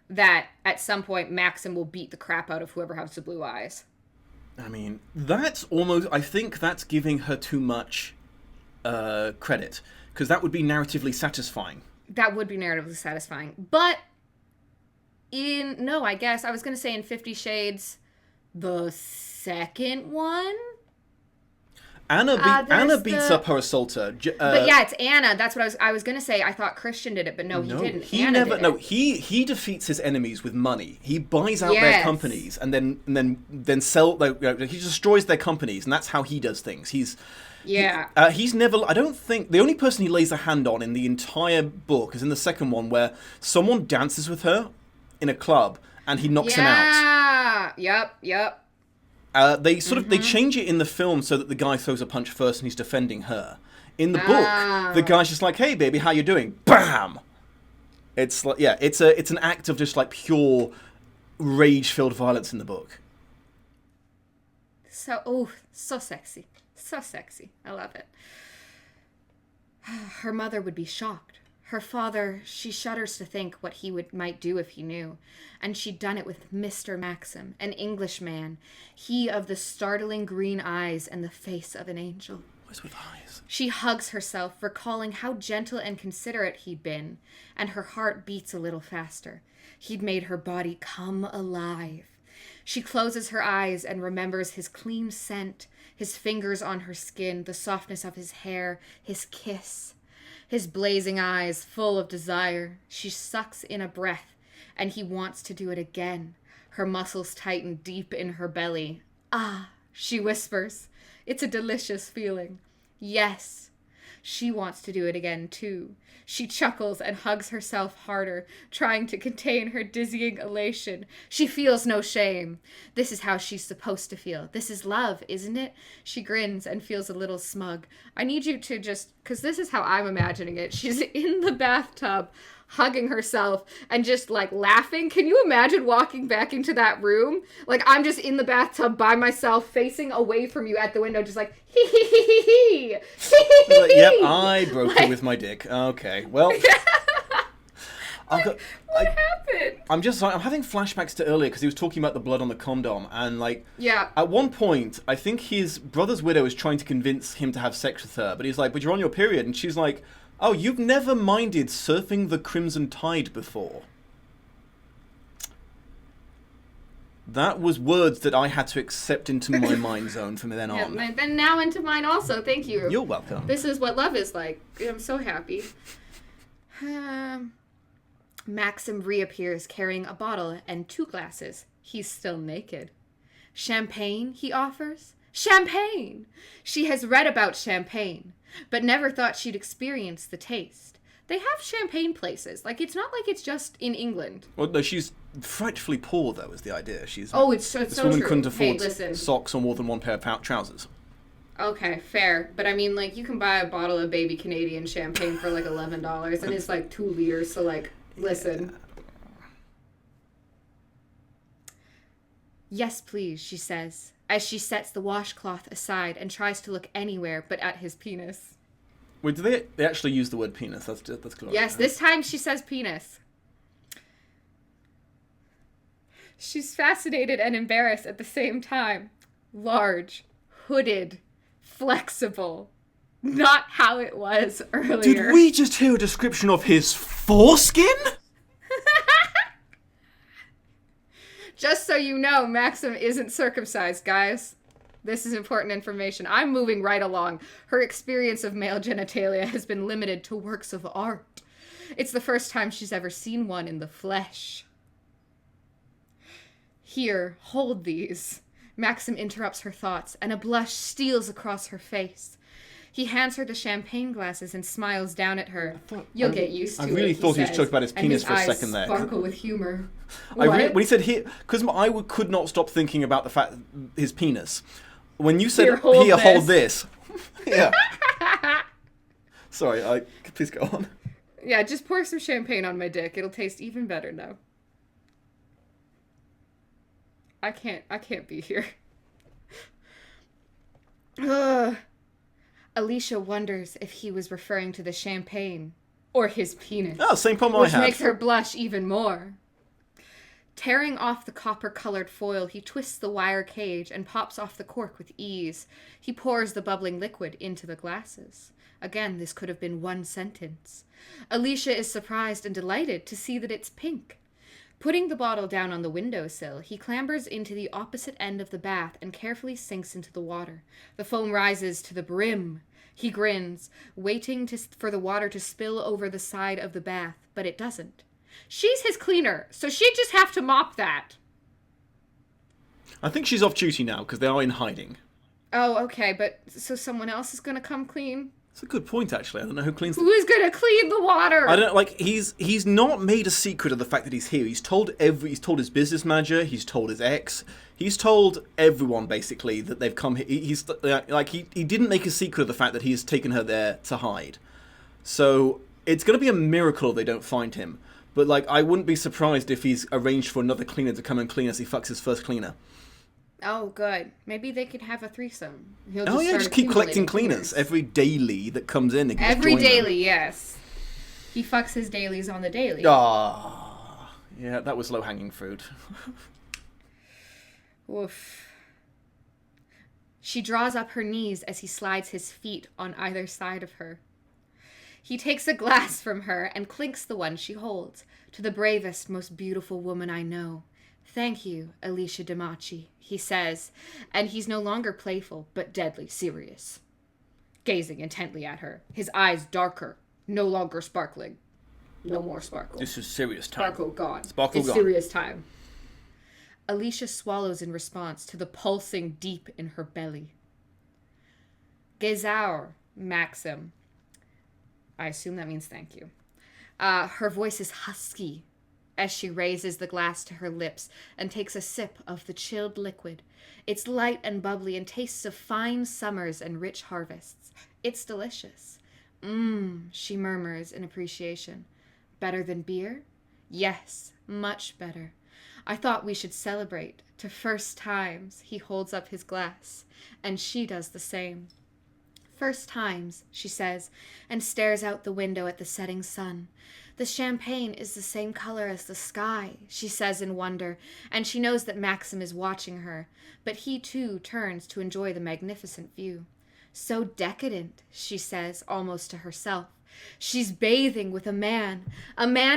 that at some point Maxim will beat the crap out of whoever has the blue eyes. I mean, that's almost... I think that's giving her too much credit, because that would be narratively satisfying. That would be narratively satisfying. But I guess I was going to say in 50 Shades, the second one? Anna beats up her assaulter. But yeah, it's Anna. That's what I was going to say. I thought Christian did it, but no, he didn't. Anna did it. He defeats his enemies with money. He buys out their companies and then sell. He destroys their companies, and that's how he does things. He's never. I don't think the only person he lays a hand on in the entire book is in the second one, where someone dances with her in a club and he knocks him out. Yep. They they change it in the film so that the guy throws a punch first and he's defending her. In the book, the guy's just like, "Hey, baby, how you doing?" Bam! It's like, it's an act of just like pure rage-filled violence in the book. So sexy. So sexy. I love it. Her mother would be shocked. Her father, she shudders to think what he might do if he knew. And she'd done it with Mr. Maxim, an Englishman, he of the startling green eyes and the face of an angel. What's with eyes? She hugs herself, recalling how gentle and considerate he'd been, and her heart beats a little faster. He'd made her body come alive. She closes her eyes and remembers his clean scent, his fingers on her skin, the softness of his hair, his kiss. His blazing eyes full of desire. She sucks in a breath, and he wants to do it again. Her muscles tighten deep in her belly. "Ah," she whispers. It's a delicious feeling. Yes. She wants to do it again, too. She chuckles and hugs herself harder, trying to contain her dizzying elation. She feels no shame. This is how she's supposed to feel. This is love, isn't it? She grins and feels a little smug. I need you to just, because this is how I'm imagining it. She's in the bathtub, hugging herself and just like laughing. Can you imagine walking back into that room? Like, I'm just in the bathtub by myself, facing away from you at the window, just like, hee hee hee hee hee. Yep, I broke it with my dick. Okay, well. What happened? I'm having flashbacks to earlier because he was talking about the blood on the condom, and yeah. At one point, I think his brother's widow is trying to convince him to have sex with her, but he's like, "But you're on your period," and she's like, "Oh, you've never minded surfing the Crimson Tide before." That was words that I had to accept into my mind zone from then on. Yeah, and now into mine also. Thank you. You're welcome. This is what love is like. I'm so happy. Maxim reappears carrying a bottle and 2 glasses. He's still naked. Champagne, he offers. Champagne! She has read about champagne, but never thought she'd experience the taste. They have champagne places. Like, it's not like it's just in England. Well, no, she's frightfully poor, though, is the idea. It's so true. This woman couldn't afford listen. socks or more than one pair of trousers. Okay, fair. But I mean, like, you can buy a bottle of baby Canadian champagne for, like, $11, and it's, like, 2 liters, so, like, listen. Yeah. Yes, please, she says, as she sets the washcloth aside and tries to look anywhere but at his penis. Wait, do they actually use the word penis? That's clear. Yes, this time she says penis. She's fascinated and embarrassed at the same time. Large, hooded, flexible. Not how it was earlier. Did we just hear a description of his foreskin? Just so you know, Maxim isn't circumcised, guys. This is important information. I'm moving right along. Her experience of male genitalia has been limited to works of art. It's the first time she's ever seen one in the flesh. Here, hold these. Maxim interrupts her thoughts, and a blush steals across her face. He hands her the champagne glasses and smiles down at her. You'll get used to it, I really thought he was talking about his penis for a second there. Sparkle with humor. When he said here, because I could not stop thinking about the fact his penis. When you said, here, hold this. Yeah. Sorry, please go on. Yeah, just pour some champagne on my dick. It'll taste even better now. I can't be here. Alicia wonders if he was referring to the champagne or his penis. Oh, same problem I had. Which makes her blush even more. Tearing off the copper-colored foil, he twists the wire cage and pops off the cork with ease. He pours the bubbling liquid into the glasses. Again, this could have been one sentence. Alicia is surprised and delighted to see that it's pink. Putting the bottle down on the windowsill, he clambers into the opposite end of the bath and carefully sinks into the water. The foam rises to the brim. He grins, waiting for the water to spill over the side of the bath, but it doesn't. She's his cleaner, so she'd just have to mop that. I think she's off duty now because they are in hiding. Oh, okay, but so someone else is going to come clean? That's a good point, actually. I don't know who cleans Who is going to clean the water? I don't like. He's not made a secret of the fact that he's here. He's told his business manager. He's told his ex. He's told everyone basically that they've come here. He's like he didn't make a secret of the fact that he has taken her there to hide. So it's going to be a miracle if they don't find him. But like, I wouldn't be surprised if he's arranged for another cleaner to come and clean as he fucks his first cleaner. Oh, good. Maybe they could have a threesome. Just keep collecting cleaners every daily that comes in. Every daily, yes. He fucks his dailies on the daily. Ah, yeah, that was low-hanging fruit. Woof. She draws up her knees as he slides his feet on either side of her. He takes a glass from her and clinks the one she holds. To the bravest, most beautiful woman I know. Thank you, Alicia Dimachi, he says, and he's no longer playful, but deadly serious. Gazing intently at her, his eyes darker, no longer sparkling. No more sparkle. This is serious time. Sparkle gone. Sparkle it's gone. Serious time. Alicia swallows in response to the pulsing deep in her belly. Gezaur, Maxim. I assume that means thank you. Her voice is husky as she raises the glass to her lips and takes a sip of the chilled liquid. It's light and bubbly and tastes of fine summers and rich harvests. It's delicious. She murmurs in appreciation. Better than beer? Yes, much better. I thought we should celebrate. To first times, he holds up his glass, and she does the same. First times, she says, and stares out the window at the setting sun. The champagne is the same color as the sky, she says in wonder, and she knows that Maxim is watching her, but he too turns to enjoy the magnificent view. So decadent, she says, almost to herself. She's bathing with a man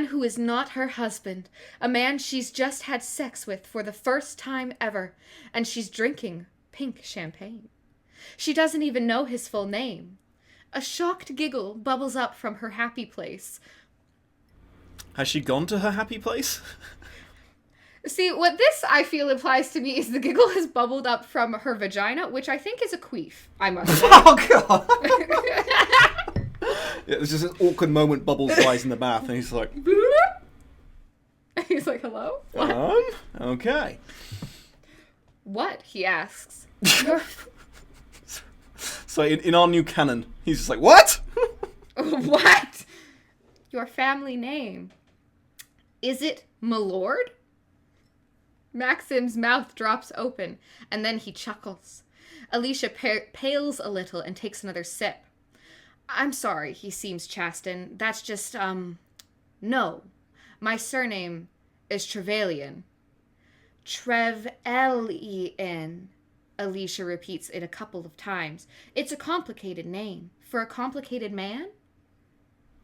who is not her husband, a man she's just had sex with for the first time ever, and she's drinking pink champagne. She doesn't even know his full name. A shocked giggle bubbles up from her happy place. Has she gone to her happy place? See, what this, I feel, implies to me is the giggle has bubbled up from her vagina, which I think is a queef, I must say. Oh, God! Yeah, there's just an awkward moment, Bubbles lies in the bath, and he's like... He's like, hello? Okay. What? He asks. So in our new canon, he's just like, what? What? Your family name. Is it Milord? Maxim's mouth drops open, and then he chuckles. Alicia pales a little and takes another sip. I'm sorry, he seems chastened. That's just, no. My surname is Trevelyan. Trevelyan. Alicia repeats it a couple of times. It's a complicated name. For a complicated man?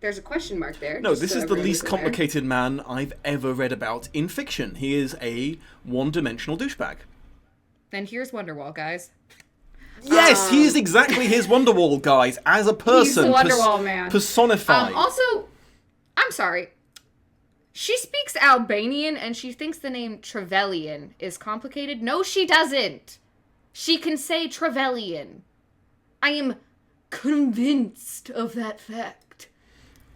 There's a question mark there. No, this is the least complicated man I've ever read about in fiction. He is a one-dimensional douchebag. And here's Wonderwall, guys. Yes, he is exactly his Wonderwall, guys, as a person. He's the Wonderwall man. Personified. Also, I'm sorry. She speaks Albanian and she thinks the name Trevelyan is complicated. No, she doesn't. She can say Trevelyan. I am convinced of that fact.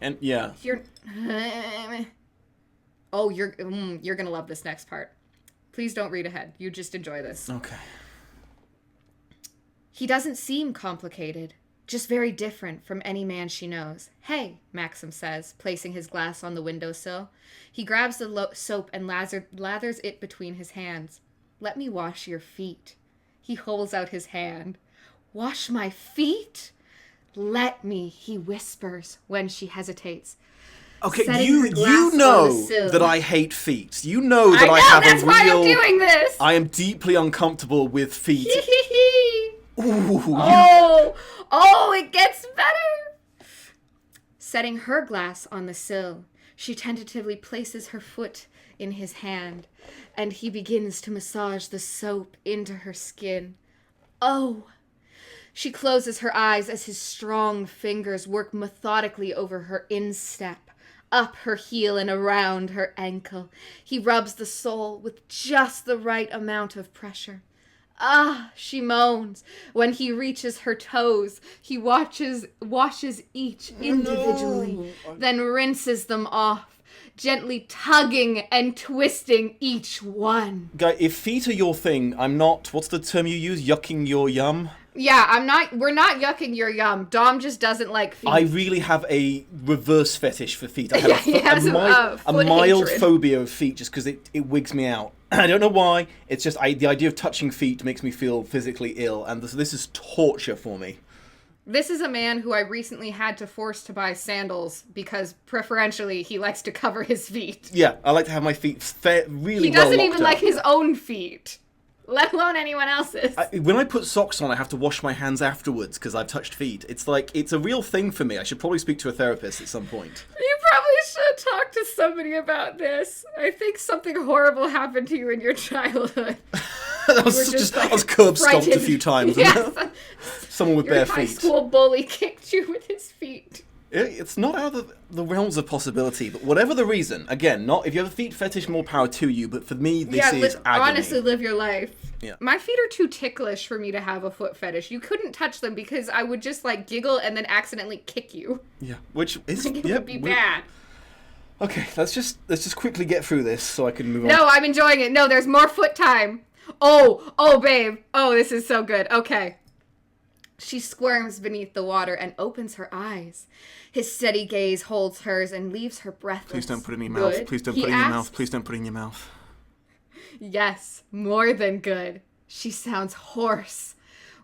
And yeah. You're gonna love this next part. Please don't read ahead. You just enjoy this. Okay. He doesn't seem complicated, just very different from any man she knows. Hey, Maxim says, placing his glass on the windowsill. He grabs the soap and lathers it between his hands. Let me wash your feet. He holds out his hand. Wash my feet? Let me, he whispers when she hesitates. Okay, setting you her glass on the know sill. that I hate feet. You know that I know, I have that's a why real... I'm doing this! I am deeply uncomfortable with feet. Ooh, Oh, it gets better! Setting her glass on the sill, she tentatively places her foot in his hand, and he begins to massage the soap into her skin. Oh! She closes her eyes as his strong fingers work methodically over her instep, up her heel and around her ankle. He rubs the sole with just the right amount of pressure. Ah, she moans. When he reaches her toes, he washes each individually, then rinses them off, gently tugging and twisting each one. Guy, if feet are your thing, I'm not... What's the term you use? Yucking your yum? Yeah, we're not yucking your yum. Dom just doesn't like feet. I really have a reverse fetish for feet. I have Yeah, he has a foot mild hatred. phobia of feet just because it wigs me out. I don't know why. It's just the idea of touching feet makes me feel physically ill, and this is torture for me. This is a man who I recently had to force to buy sandals because preferentially he likes to cover his feet. Yeah, I like to have my feet really He well doesn't locked even up. like his own feet, let alone anyone else's. When I put socks on, I have to wash my hands afterwards because I've touched feet. It's like, it's a real thing for me. I should probably speak to a therapist at some point. You probably should talk to somebody about this. I think something horrible happened to you in your childhood. I was curb stomped a few times. Yes. Someone with Your bare high feet. school bully kicked you with his feet. It's not out of the realms of possibility, but whatever the reason, again, not if you have a feet fetish, more power to you. But for me, this is agony. Honestly, live your life. Yeah. My feet are too ticklish for me to have a foot fetish. You couldn't touch them because I would just like giggle and then accidentally kick you. Yeah, which is It would be bad. Okay, let's just quickly get through this so I can move on. No, I'm enjoying it. No, there's more foot time. Oh, babe. Oh, this is so good. Okay. She squirms beneath the water and opens her eyes. His steady gaze holds hers and leaves her breathless. Please don't put it in your mouth. Good. Please don't He put it in your asks- mouth. Please don't put it in your mouth. Yes, more than good. She sounds hoarse.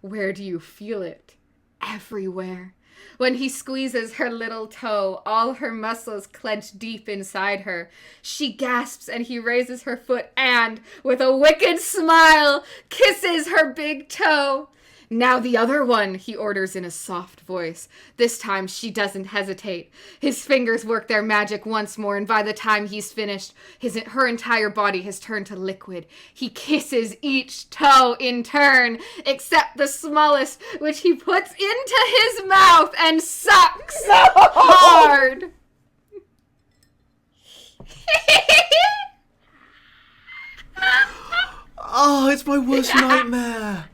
Where do you feel it? Everywhere. When he squeezes her little toe, all her muscles clench deep inside her. She gasps and he raises her foot and, with a wicked smile, kisses her big toe. Now the other one, he orders in a soft voice. This time she doesn't hesitate. His fingers work their magic once more, and by the time he's finished, her entire body has turned to liquid. He kisses each toe in turn, except the smallest, which he puts into his mouth and sucks hard. Oh, it's my worst nightmare.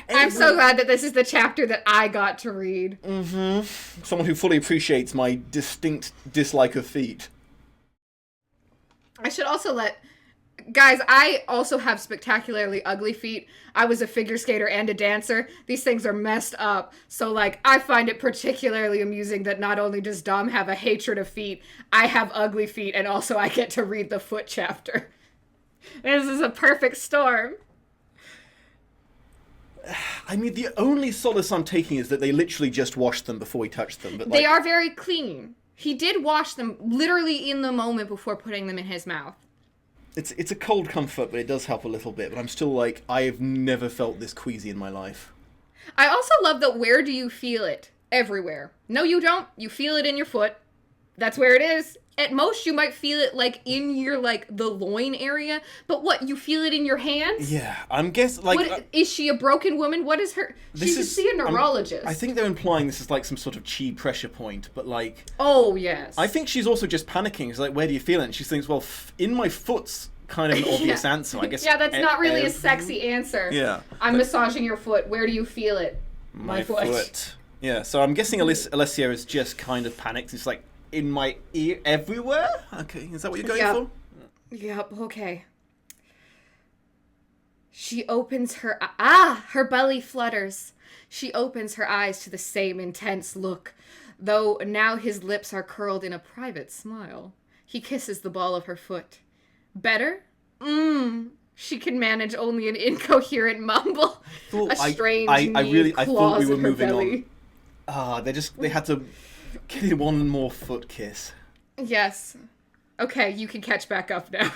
I'm so glad that this is the chapter that I got to read. Someone who fully appreciates my distinct dislike of feet. I should also guys, I also have spectacularly ugly feet. I was a figure skater and a dancer. These things are messed up. So, I find it particularly amusing that not only does Dom have a hatred of feet, I have ugly feet, and also I get to read the foot chapter. This is a perfect storm. I mean, the only solace I'm taking is that they literally just washed them before he touched them. But They are very clean. He did wash them literally in the moment before putting them in his mouth. It's a cold comfort, but it does help a little bit. But I'm still I have never felt this queasy in my life. I also love that where do you feel it? Everywhere. No, you don't. You feel it in your foot. That's where it is. At most, you might feel it, in your, the loin area. But what, you feel it in your hands? Yeah, I'm guessing, is she a broken woman? What is her... She should see a neurologist. I think they're implying this is, some sort of chi pressure point, but, Oh, yes. I think she's also just panicking. She's where do you feel it? And she thinks, well, in my foot's kind of an obvious answer, I guess. Yeah, that's not really a sexy answer. Yeah. I'm massaging your foot. Where do you feel it? My foot. Yeah, so I'm guessing Alessia is just kind of panicked. It's in my ear, everywhere? Okay, is that what you're going for? Yep, okay. She opens her belly flutters. She opens her eyes to the same intense look, though now his lips are curled in a private smile. He kisses the ball of her foot. Better? She can manage only an incoherent mumble. A strange I thought we were moving belly. on. They had to get one more foot kiss. Yes. Okay, you can catch back up now.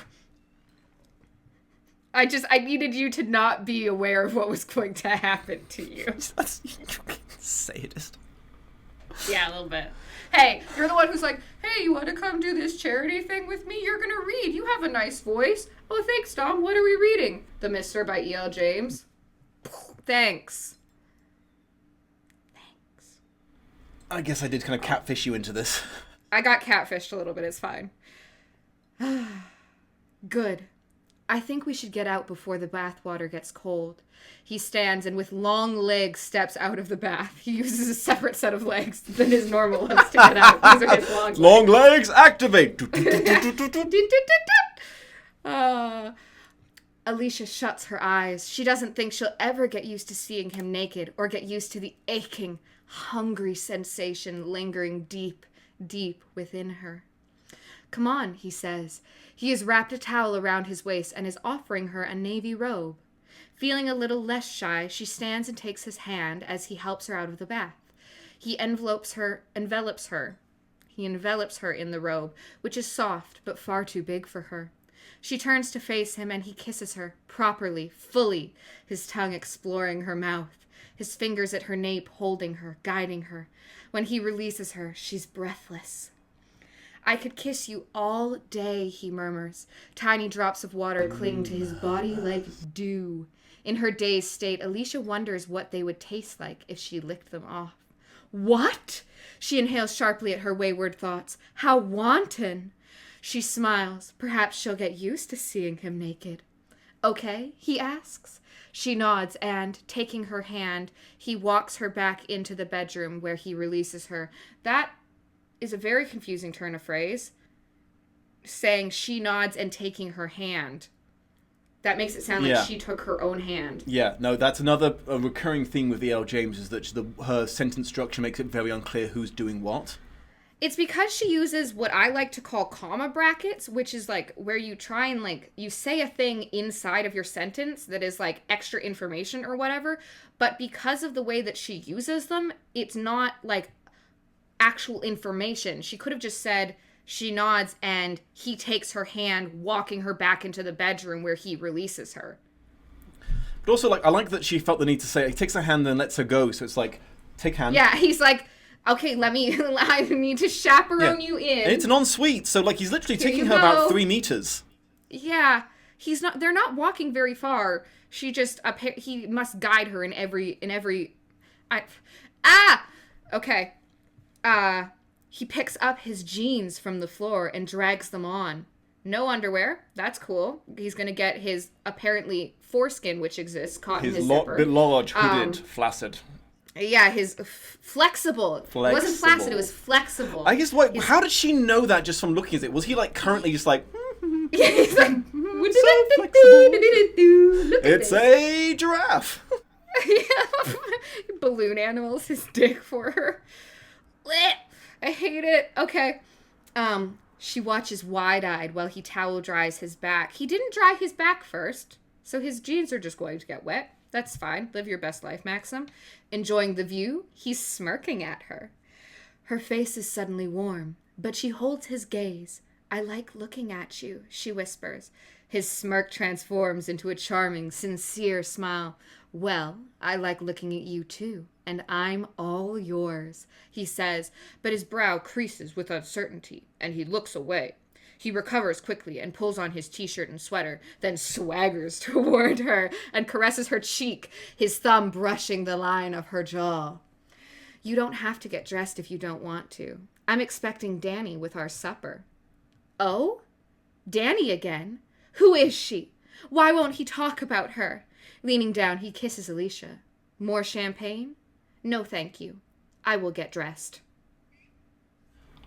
I needed you to not be aware of what was going to happen to you. That's sadist. Yeah, a little bit. Hey, you're the one who's like, hey, you want to come do this charity thing with me? You're going to read. You have a nice voice. Oh, thanks, Dom. What are we reading? The Mister by E.L. James. Thanks. I guess I did kind of catfish you into this. I got catfished a little bit. It's fine. Good. I think we should get out before the bathwater gets cold. He stands and with long legs steps out of the bath. He uses a separate set of legs than his normal ones to get out. These are his long legs. Long legs, activate! Alicia shuts her eyes. She doesn't think she'll ever get used to seeing him naked or get used to the aching, hungry sensation lingering deep, deep within her. Come on, he says. He has wrapped a towel around his waist and is offering her a navy robe. Feeling a little less shy, she stands and takes his hand as he helps her out of the bath. He envelops her in the robe, which is soft but far too big for her. She turns to face him and he kisses her, properly, fully, his tongue exploring her mouth, his fingers at her nape holding her, guiding her. When he releases her, she's breathless. I could kiss you all day, he murmurs. Tiny drops of water cling to his body like dew. In her dazed state, Alicia wonders what they would taste like if she licked them off. What? She inhales sharply at her wayward thoughts. How wanton! She smiles. Perhaps she'll get used to seeing him naked. Okay, he asks. She nods and, taking her hand, he walks her back into the bedroom where he releases her. That is a very confusing turn of phrase. Saying she nods and taking her hand. That makes it sound like she took her own hand. Yeah, no, that's another recurring theme with E.L. James is that her sentence structure makes it very unclear who's doing what. It's because she uses what I like to call comma brackets, which is like where you try and like, you say a thing inside of your sentence that is like extra information or whatever, but because of the way that she uses them, it's not like actual information. She could have just said, she nods and he takes her hand, walking her back into the bedroom where he releases her. But also, like, I like that she felt the need to say, he takes her hand and lets her go, so it's like, take hand. Yeah, he's like, okay, I need to chaperone you in. And it's an ensuite, so like he's literally taking her about 3 meters. Yeah, they're not walking very far. He must guide her in every, okay. He picks up his jeans from the floor and drags them on. No underwear. That's cool. He's going to get his, apparently, foreskin, which exists, caught in his zipper. Bit large, hooded, flaccid. Yeah, his flexible. It wasn't flaccid, it was flexible. I guess, how did she know that just from looking at it? Was he, like, currently just like... Yeah, he's like... so flexible. It's a giraffe. Balloon animals, his dick for her. I hate it. Okay. She watches wide-eyed while he towel dries his back. He didn't dry his back first, so his jeans are just going to get wet. That's fine. Live your best life, Maxim. Enjoying the view, he's smirking at her. Her face is suddenly warm, but she holds his gaze. I like looking at you, she whispers. His smirk transforms into a charming, sincere smile. Well, I like looking at you too, and I'm all yours, he says, but his brow creases with uncertainty, and he looks away. He recovers quickly and pulls on his t-shirt and sweater, then swaggers toward her and caresses her cheek, his thumb brushing the line of her jaw. You don't have to get dressed if you don't want to. I'm expecting Danny with our supper. Oh? Danny again? Who is she? Why won't he talk about her? Leaning down, he kisses Alicia. More champagne? No, thank you. I will get dressed.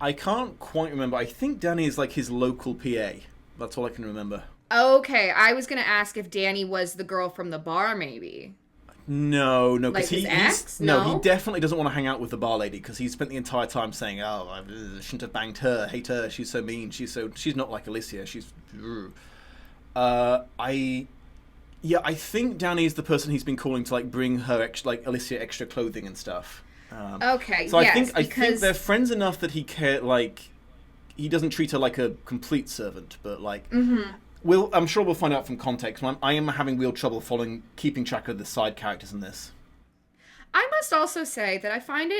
I can't quite remember. I think Danny is like his local PA. That's all I can remember. Okay, I was going to ask if Danny was the girl from the bar, maybe. No, like because he definitely doesn't want to hang out with the bar lady because he spent the entire time saying, "Oh, I shouldn't have banged her. Hate her. She's so mean. She's not like Alicia. She's." I think Danny is the person he's been calling to like bring her Alicia extra clothing and stuff. Okay, So yes, I think they're friends enough that he doesn't treat her like a complete servant, but I'm sure we'll find out from context. I am having real trouble keeping track of the side characters in this. I must also say that I find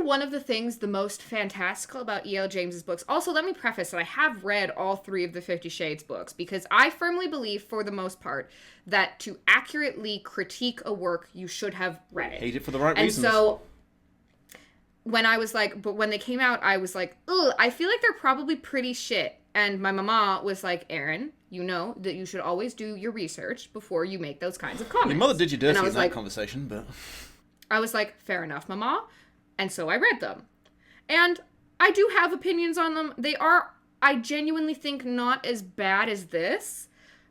one of the things the most fantastical about E.L. James's books. Also, let me preface that I have read all 3 of the 50 Shades books because I firmly believe, for the most part, that to accurately critique a work, you should have read it. Hate it for the right reasons. And so, when they came out, I was like, ugh, I feel like they're probably pretty shit. And my mama was like, Erin, you know that you should always do your research before you make those kinds of comments. Your mother did you dirty in that like, conversation, but... I was like, fair enough, mama. And so I read them. And I do have opinions on them. They are, I genuinely think, not as bad as this.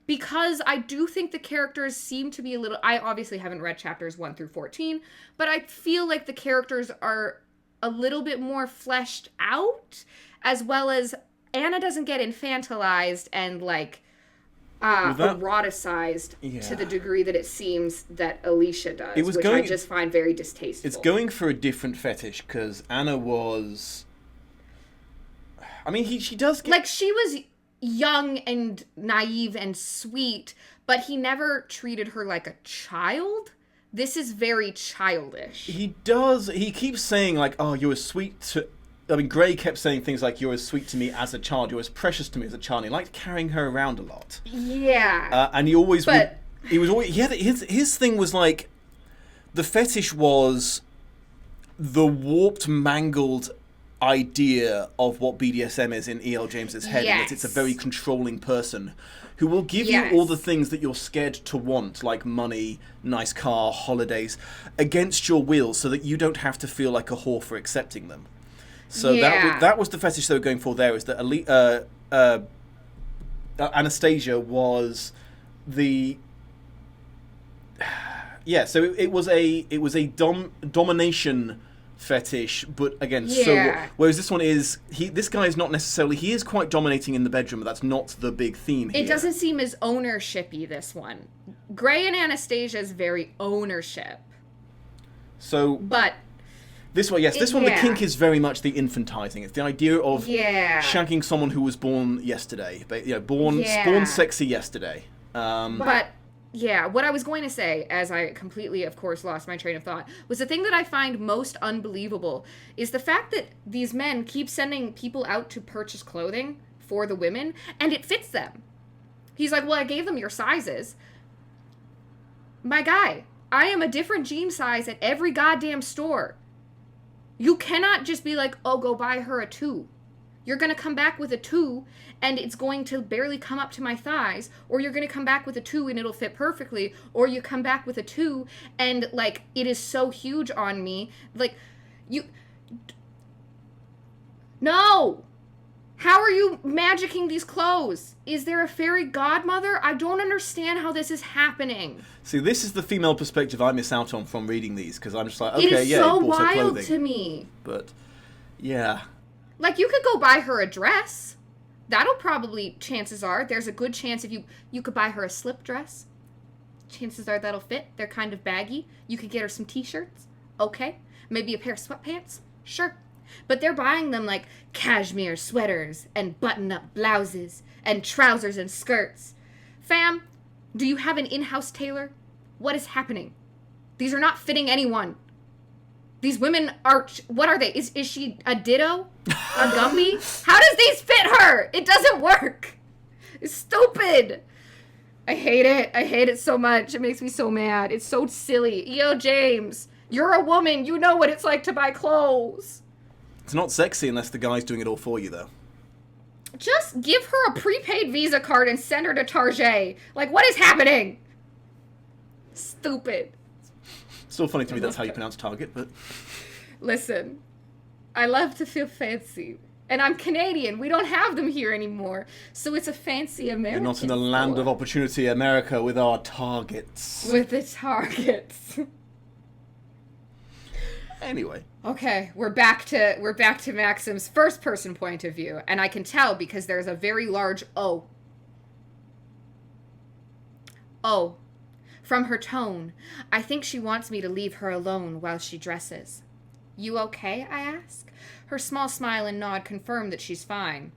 Because I do think the characters seem to be a little... I obviously haven't read chapters 1 through 14. But I feel like the characters are a little bit more fleshed out. As well as Anna doesn't get infantilized and, eroticized to the degree that it seems that Alicia does, I just find very distasteful. It's going for a different fetish, because Anna was... I mean, she does get... she was young and naive and sweet, but he never treated her like a child. This is very childish. He keeps saying, oh, you're as sweet to... I mean, Gray kept saying things like, you're as sweet to me as a child, you're as precious to me as a child. He liked carrying her around a lot. Yeah. And he always... his thing was the fetish was the warped, mangled idea of what BDSM is in E.L. James's head. Yes. And that it's a very controlling person who will give you all the things that you're scared to want, like money, nice car, holidays, against your will, so that you don't have to feel like a whore for accepting them. So that was the fetish they were going for there, is that Anastasia was the... Yeah, so it was a domination fetish, but again, whereas this one is... This guy is not necessarily... He is quite dominating in the bedroom, but that's not the big theme here. It doesn't seem as ownership-y, this one. Gray and Anastasia is very ownership. So... But... This one, the kink is very much the infantizing. It's the idea of shanking someone who was born yesterday, born sexy yesterday. But what I was going to say, as I completely, of course, lost my train of thought, was the thing that I find most unbelievable is the fact that these men keep sending people out to purchase clothing for the women, and it fits them. He's like, well, I gave them your sizes. My guy, I am a different jean size at every goddamn store. You cannot just be like, oh, go buy her a 2. You're going to come back with a 2, and it's going to barely come up to my thighs, or you're going to come back with a 2 and it'll fit perfectly, or you come back with a 2 and, it is so huge on me. No! How are you magicking these clothes? Is there a fairy godmother? I don't understand how this is happening. See, this is the female perspective I miss out on from reading these, because I'm just like, okay, it is so he bought her wild clothing. To me. But, yeah. You could go buy her a dress. That'll probably, chances are, there's a good chance if you could buy her a slip dress. Chances are that'll fit. They're kind of baggy. You could get her some t-shirts. Okay. Maybe a pair of sweatpants. Sure. But they're buying them cashmere sweaters and button-up blouses and trousers and skirts. Fam, do you have an in-house tailor? What is happening? These are not fitting anyone. These women are... What are they? Is she a ditto? A Gumby? How does these fit her? It doesn't work. It's stupid. I hate it. I hate it so much. It makes me so mad. It's so silly. E.O. James, you're a woman. You know what it's like to buy clothes. It's not sexy unless the guy's doing it all for you, though. Just give her a prepaid Visa card and send her to Target. What is happening? Stupid. It's still funny to me that's how you pronounce Target, but... Listen, I love to feel fancy. And I'm Canadian. We don't have them here anymore. So it's a fancy American. You're not in the land of opportunity, America, with our Targets. With the Targets. Anyway. Okay, we're back to Maxim's first person point of view, and I can tell because there's a very large O. From her tone, I think she wants me to leave her alone while she dresses. You okay? I ask. Her small smile and nod confirm that she's fine.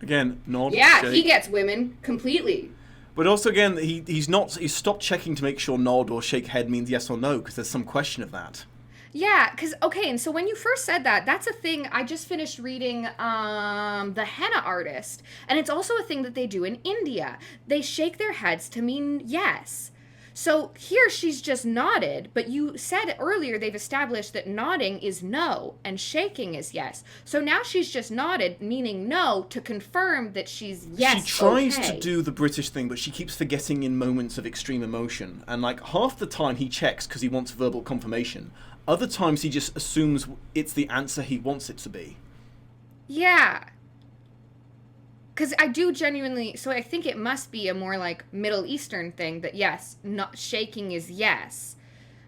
Again, nod. Yeah, shake. he gets women completely. But also, again, he's stopped checking to make sure nod or shake head means yes or no, because there's some question of that. Yeah, because, okay, and so when you first said that, that's a thing, I just finished reading The Henna Artist, and it's also a thing that they do in India. They shake their heads to mean yes. So here she's just nodded, but you said earlier they've established that nodding is no and shaking is yes. So now she's just nodded, meaning no, to confirm that she's yes. She tries okay. to do the British thing, but she keeps forgetting in moments of extreme emotion. And like half the time he checks because he wants verbal confirmation. Other times he just assumes it's the answer he wants it to be. Yeah. Because I do genuinely, so I think it must be a more like Middle Eastern thing that yes, not shaking is yes.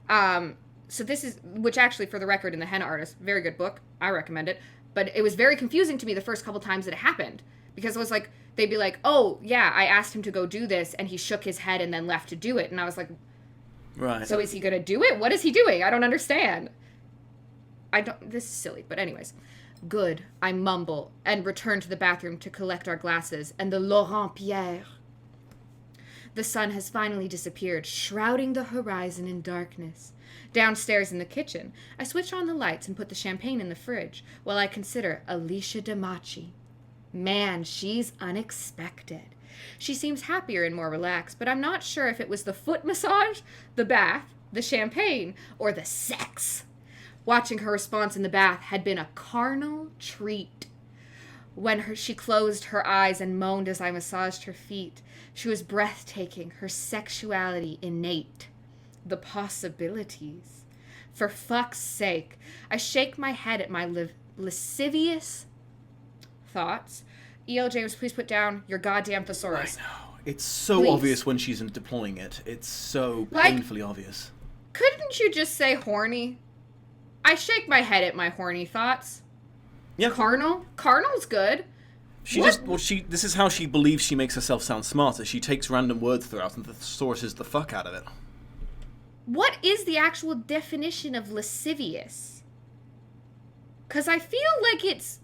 So this is, which actually for the record in The Henna Artist, very good book, I recommend it. But it was very confusing to me the first couple times that it happened. Because it was like, they'd be like, oh yeah, I asked him to go do this and he shook his head and then left to do it. And I was like, right. So is he going to do it? What is he doing? I don't understand. This is silly, but anyways. Good, I mumble, and return to the bathroom to collect our glasses and the Laurent Pierre. The sun has finally disappeared, shrouding the horizon in darkness. Downstairs in the kitchen, I switch on the lights and put the champagne in the fridge while I consider Alicia Damachi. Man, she's unexpected. She seems happier and more relaxed, but I'm not sure if it was the foot massage, the bath, the champagne, or the sex. Watching her response in the bath had been a carnal treat. When she closed her eyes and moaned as I massaged her feet, she was breathtaking, her sexuality innate. The possibilities. For fuck's sake, I shake my head at my lascivious thoughts. E.L. James, please put down your goddamn thesaurus. I know. It's so obvious when she's deploying it. It's so painfully obvious. Couldn't you just say horny? I shake my head at my horny thoughts. Yeah. Carnal? Carnal's good. This is how she believes she makes herself sound smarter. She takes random words throughout and thesauruses the fuck out of it. What is the actual definition of lascivious? Because I feel like it's...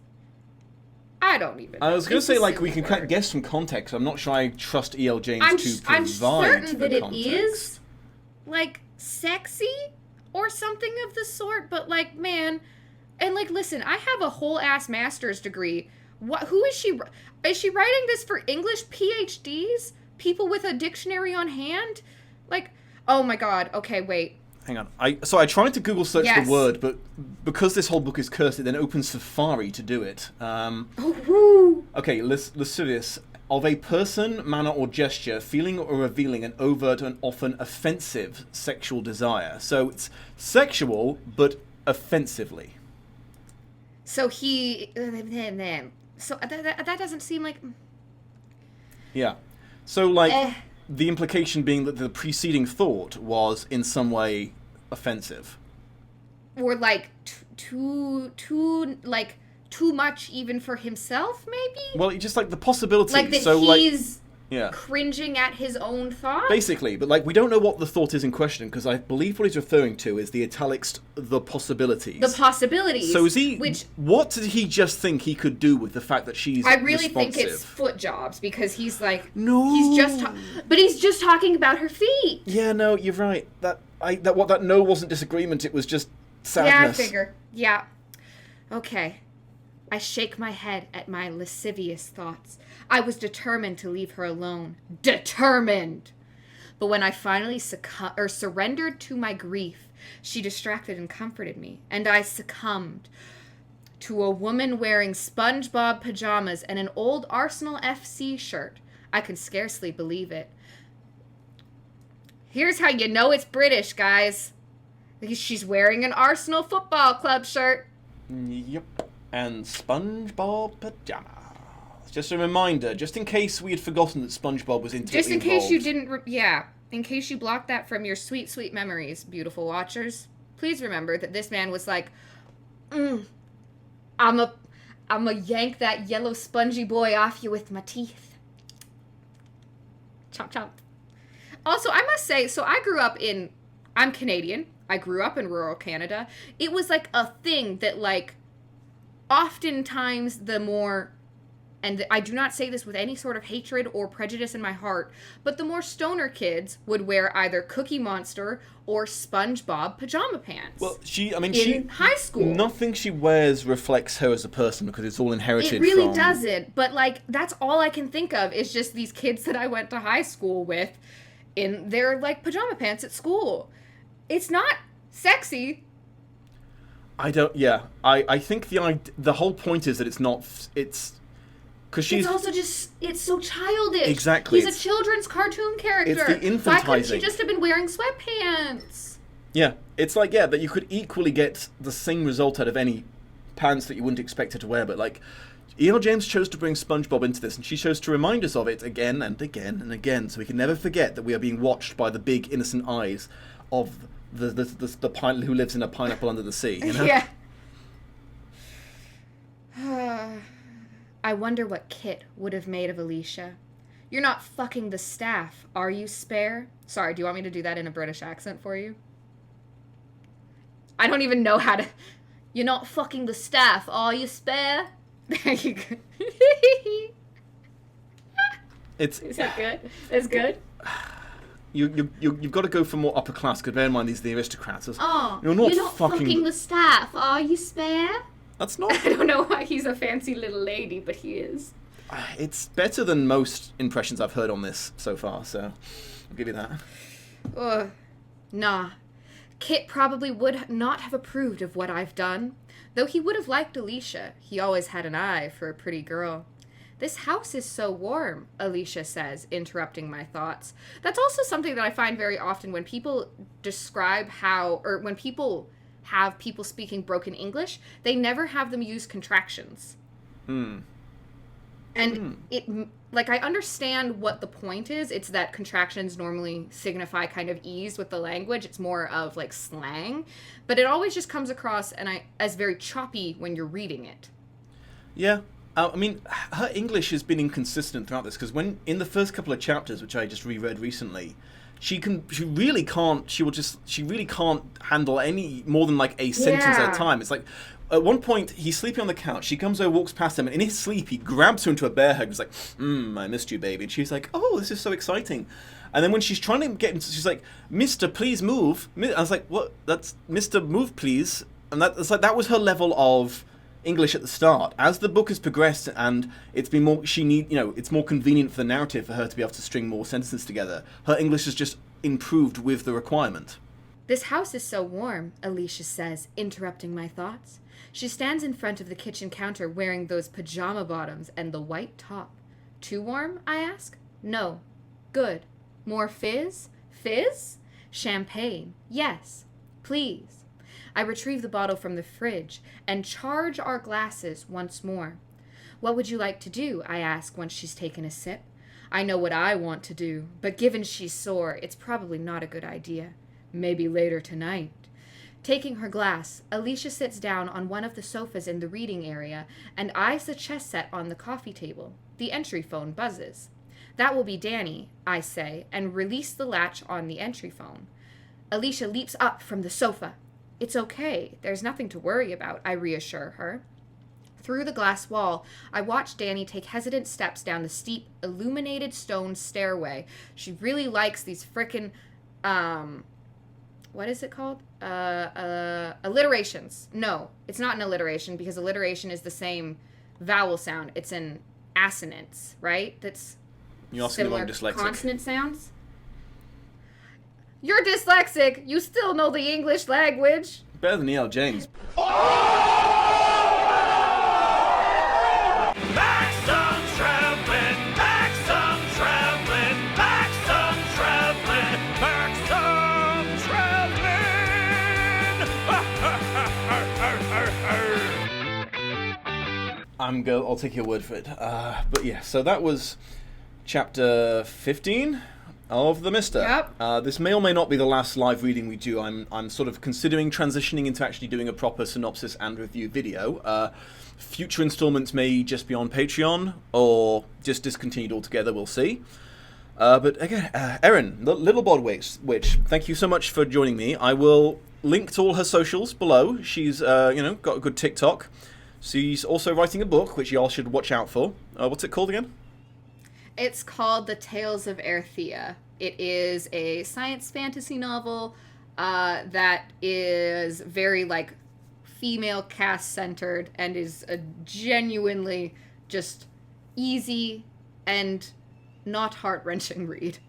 I don't even know. I was going to say, like, we can guess some context. I'm not sure I trust E.L. James to provide I'm certain that context. It is, like, sexy or something of the sort, but, like, man... And, like, listen, I have a whole-ass master's degree. Who is she? Is she writing this for English PhDs? People with a dictionary on hand? Like, oh my god. Okay, wait. Hang on. I tried to Google search the word, but because this whole book is cursed, it then opens Safari to do it. Okay, lascivious. Of a person, manner, or gesture, feeling or revealing an overt and often offensive sexual desire. So it's sexual, but offensively. So he... So that doesn't seem like... Yeah. So, like, the implication being that the preceding thought was in some way offensive. Or, like, too much even for himself, maybe? Well, just, like, the possibility. Like that so, he's... cringing at his own thought? Basically, but like we don't know what the thought is in question because I believe what he's referring to is the italics, the possibilities. The possibilities. So is he? What did he just think he could do with the fact that she's? I really responsive? think it's foot jobs because he's like no. He's just talking about her feet. Yeah, no, you're right. That no wasn't disagreement. It was just sadness. Yeah, I figure. Yeah. Okay. I shake my head at my lascivious thoughts. I was determined to leave her alone. Determined! But when I finally surrendered to my grief, she distracted and comforted me, and I succumbed to a woman wearing SpongeBob pajamas and an old Arsenal FC shirt. I can scarcely believe it. Here's how you know it's British, guys. She's wearing an Arsenal Football Club shirt. Yep. And SpongeBob pajamas. Just a reminder, just in case we had forgotten that SpongeBob was intimately Just in involved. case you didn't, in case you blocked that from your sweet, sweet memories, beautiful watchers, please remember that this man was like, I'm a yank that yellow spongy boy off you with my teeth. Chop, chop. Also, I must say, so I'm Canadian. I grew up in rural Canada. It was like a thing that like oftentimes the more, and I do not say this with any sort of hatred or prejudice in my heart, but the more stoner kids would wear either Cookie Monster or SpongeBob pajama pants. Well, she high school. Nothing she wears reflects her as a person because it's all inherited. It really doesn't. But like that's all I can think of is just these kids that I went to high school with in their like pajama pants at school. It's not sexy. I think the whole point is that it's not. It's because she's. It's also just. It's so childish. Exactly. He's a children's cartoon character. It's the infantizing. Why couldn't she just have been wearing sweatpants? Yeah, it's like that you could equally get the same result out of any pants that you wouldn't expect her to wear, but like. E.L. James chose to bring SpongeBob into this, and she chose to remind us of it again and again and again, so we can never forget that we are being watched by the big innocent eyes of the pilot who lives in a pineapple under the sea. You know? Yeah. I wonder what Kit would have made of Alicia. You're not fucking the staff, are you, Spare? Sorry, do you want me to do that in a British accent for you? I don't even know how to... You're not fucking the staff, are you, Spare? There you go. Is that good? That's good? You've got to go for more upper class, because bear in mind these are the aristocrats. Oh, you're not fucking the staff, are you, Spare? That's not... I don't know why he's a fancy little lady, but he is. It's better than most impressions I've heard on this so far, so I'll give you that. Nah. Kit probably would not have approved of what I've done. Though he would have liked Alicia, he always had an eye for a pretty girl. This house is so warm, Alicia says, interrupting my thoughts. That's also something that I find very often when people describe when people have people speaking broken English, they never have them use contractions. And I understand what the point is. It's that contractions normally signify kind of ease with the language. It's more of like slang, but it always just comes across as very choppy when you're reading it. Yeah. I mean, her English has been inconsistent throughout this, because when in the first couple of chapters, which I just reread recently, she really can't handle any more than like a sentence at a time. It's like, at one point, he's sleeping on the couch. She comes over, walks past him, and in his sleep, he grabs her into a bear hug. He's like, I missed you, baby. And she's like, oh, this is so exciting. And then when she's trying to get him, she's like, Mister, please move. I was like, what? That's Mister, move, please. And that was her level of English at the start. As the book has progressed and it's been more, it's more convenient for the narrative for her to be able to string more sentences together. Her English has just improved with the requirement. This house is so warm, Alicia says, interrupting my thoughts. She stands in front of the kitchen counter wearing those pajama bottoms and the white top. Too warm, I ask? No. Good. More fizz? Fizz? Champagne. Yes. Please. I retrieve the bottle from the fridge and charge our glasses once more. What would you like to do? I ask once she's taken a sip. I know what I want to do, but given she's sore, it's probably not a good idea. Maybe later tonight. Taking her glass, Alicia sits down on one of the sofas in the reading area and eyes the chess set on the coffee table. The entry phone buzzes. That will be Danny, I say, and release the latch on the entry phone. Alicia leaps up from the sofa. It's okay. There's nothing to worry about, I reassure her. Through the glass wall, I watch Danny take hesitant steps down the steep, illuminated stone stairway. She really likes these frickin', what is it called? Alliterations. No, it's not an alliteration because alliteration is the same vowel sound. It's an assonance, right? That's similar consonant sounds. You're dyslexic. You still know the English language. Better than E.L. James. I'll take your word for it. But yeah, so that was chapter 15 of The Mister. Yep. This may or may not be the last live reading we do. I'm sort of considering transitioning into actually doing a proper synopsis and review video. Future installments may just be on Patreon or just discontinued altogether. We'll see. But again, Erin, Little Bod Witch, thank you so much for joining me. I will link to all her socials below. She's, got a good TikTok. She's also writing a book, which y'all should watch out for. What's it called again? It's called The Tales of Erthea. It is a science fantasy novel that is very, like, female cast-centered and is a genuinely just easy and not heart-wrenching read.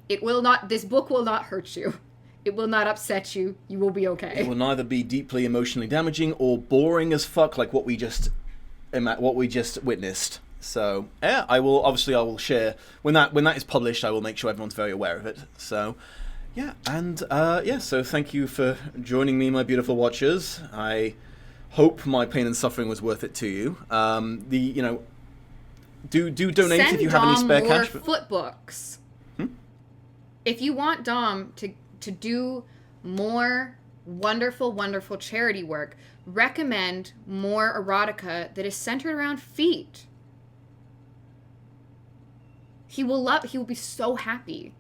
This book will not hurt you. It will not upset you. You will be okay. It will neither be deeply emotionally damaging or boring as fuck like what we just witnessed. So yeah, I will share when that is published. I will make sure everyone's very aware of it. So yeah, and so thank you for joining me, my beautiful watchers. I hope my pain and suffering was worth it to you. Do donate Send if you have any spare Dom cash. more foot books. If you want Dom to do more wonderful, wonderful charity work, recommend more erotica that is centered around feet. He will be so happy.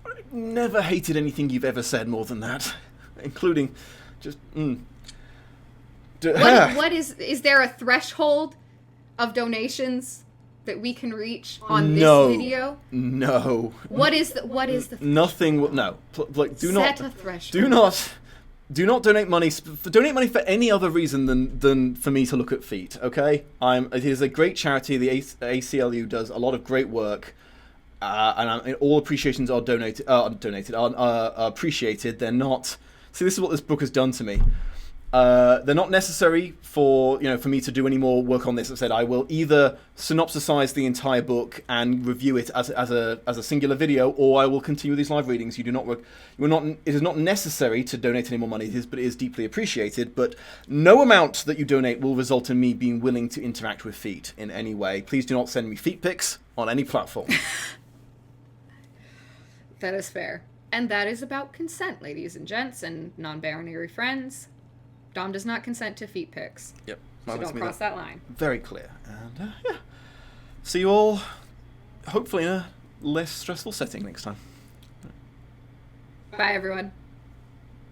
I never hated anything you've ever said more than that, including just. What is there a threshold of donations that we can reach on this video? No. What is the nothing? No. Set a threshold. Do not donate money. Donate money for any other reason than for me to look at feet. Okay. It is a great charity. The ACLU does a lot of great work, and all appreciations are appreciated. They're not. See, this is what this book has done to me. They're not necessary for me to do any more work on this. As I said, I will either synopsisize the entire book and review it as a singular video, or I will continue these live readings. It is not necessary to donate any more money, but it is deeply appreciated. But no amount that you donate will result in me being willing to interact with feet in any way. Please do not send me feet pics on any platform. That is fair. And that is about consent, ladies and gents and non-binary friends. Dom does not consent to feet pics. Yep. So don't cross that line. Very clear. And see you all, hopefully in a less stressful setting next time. Bye, everyone.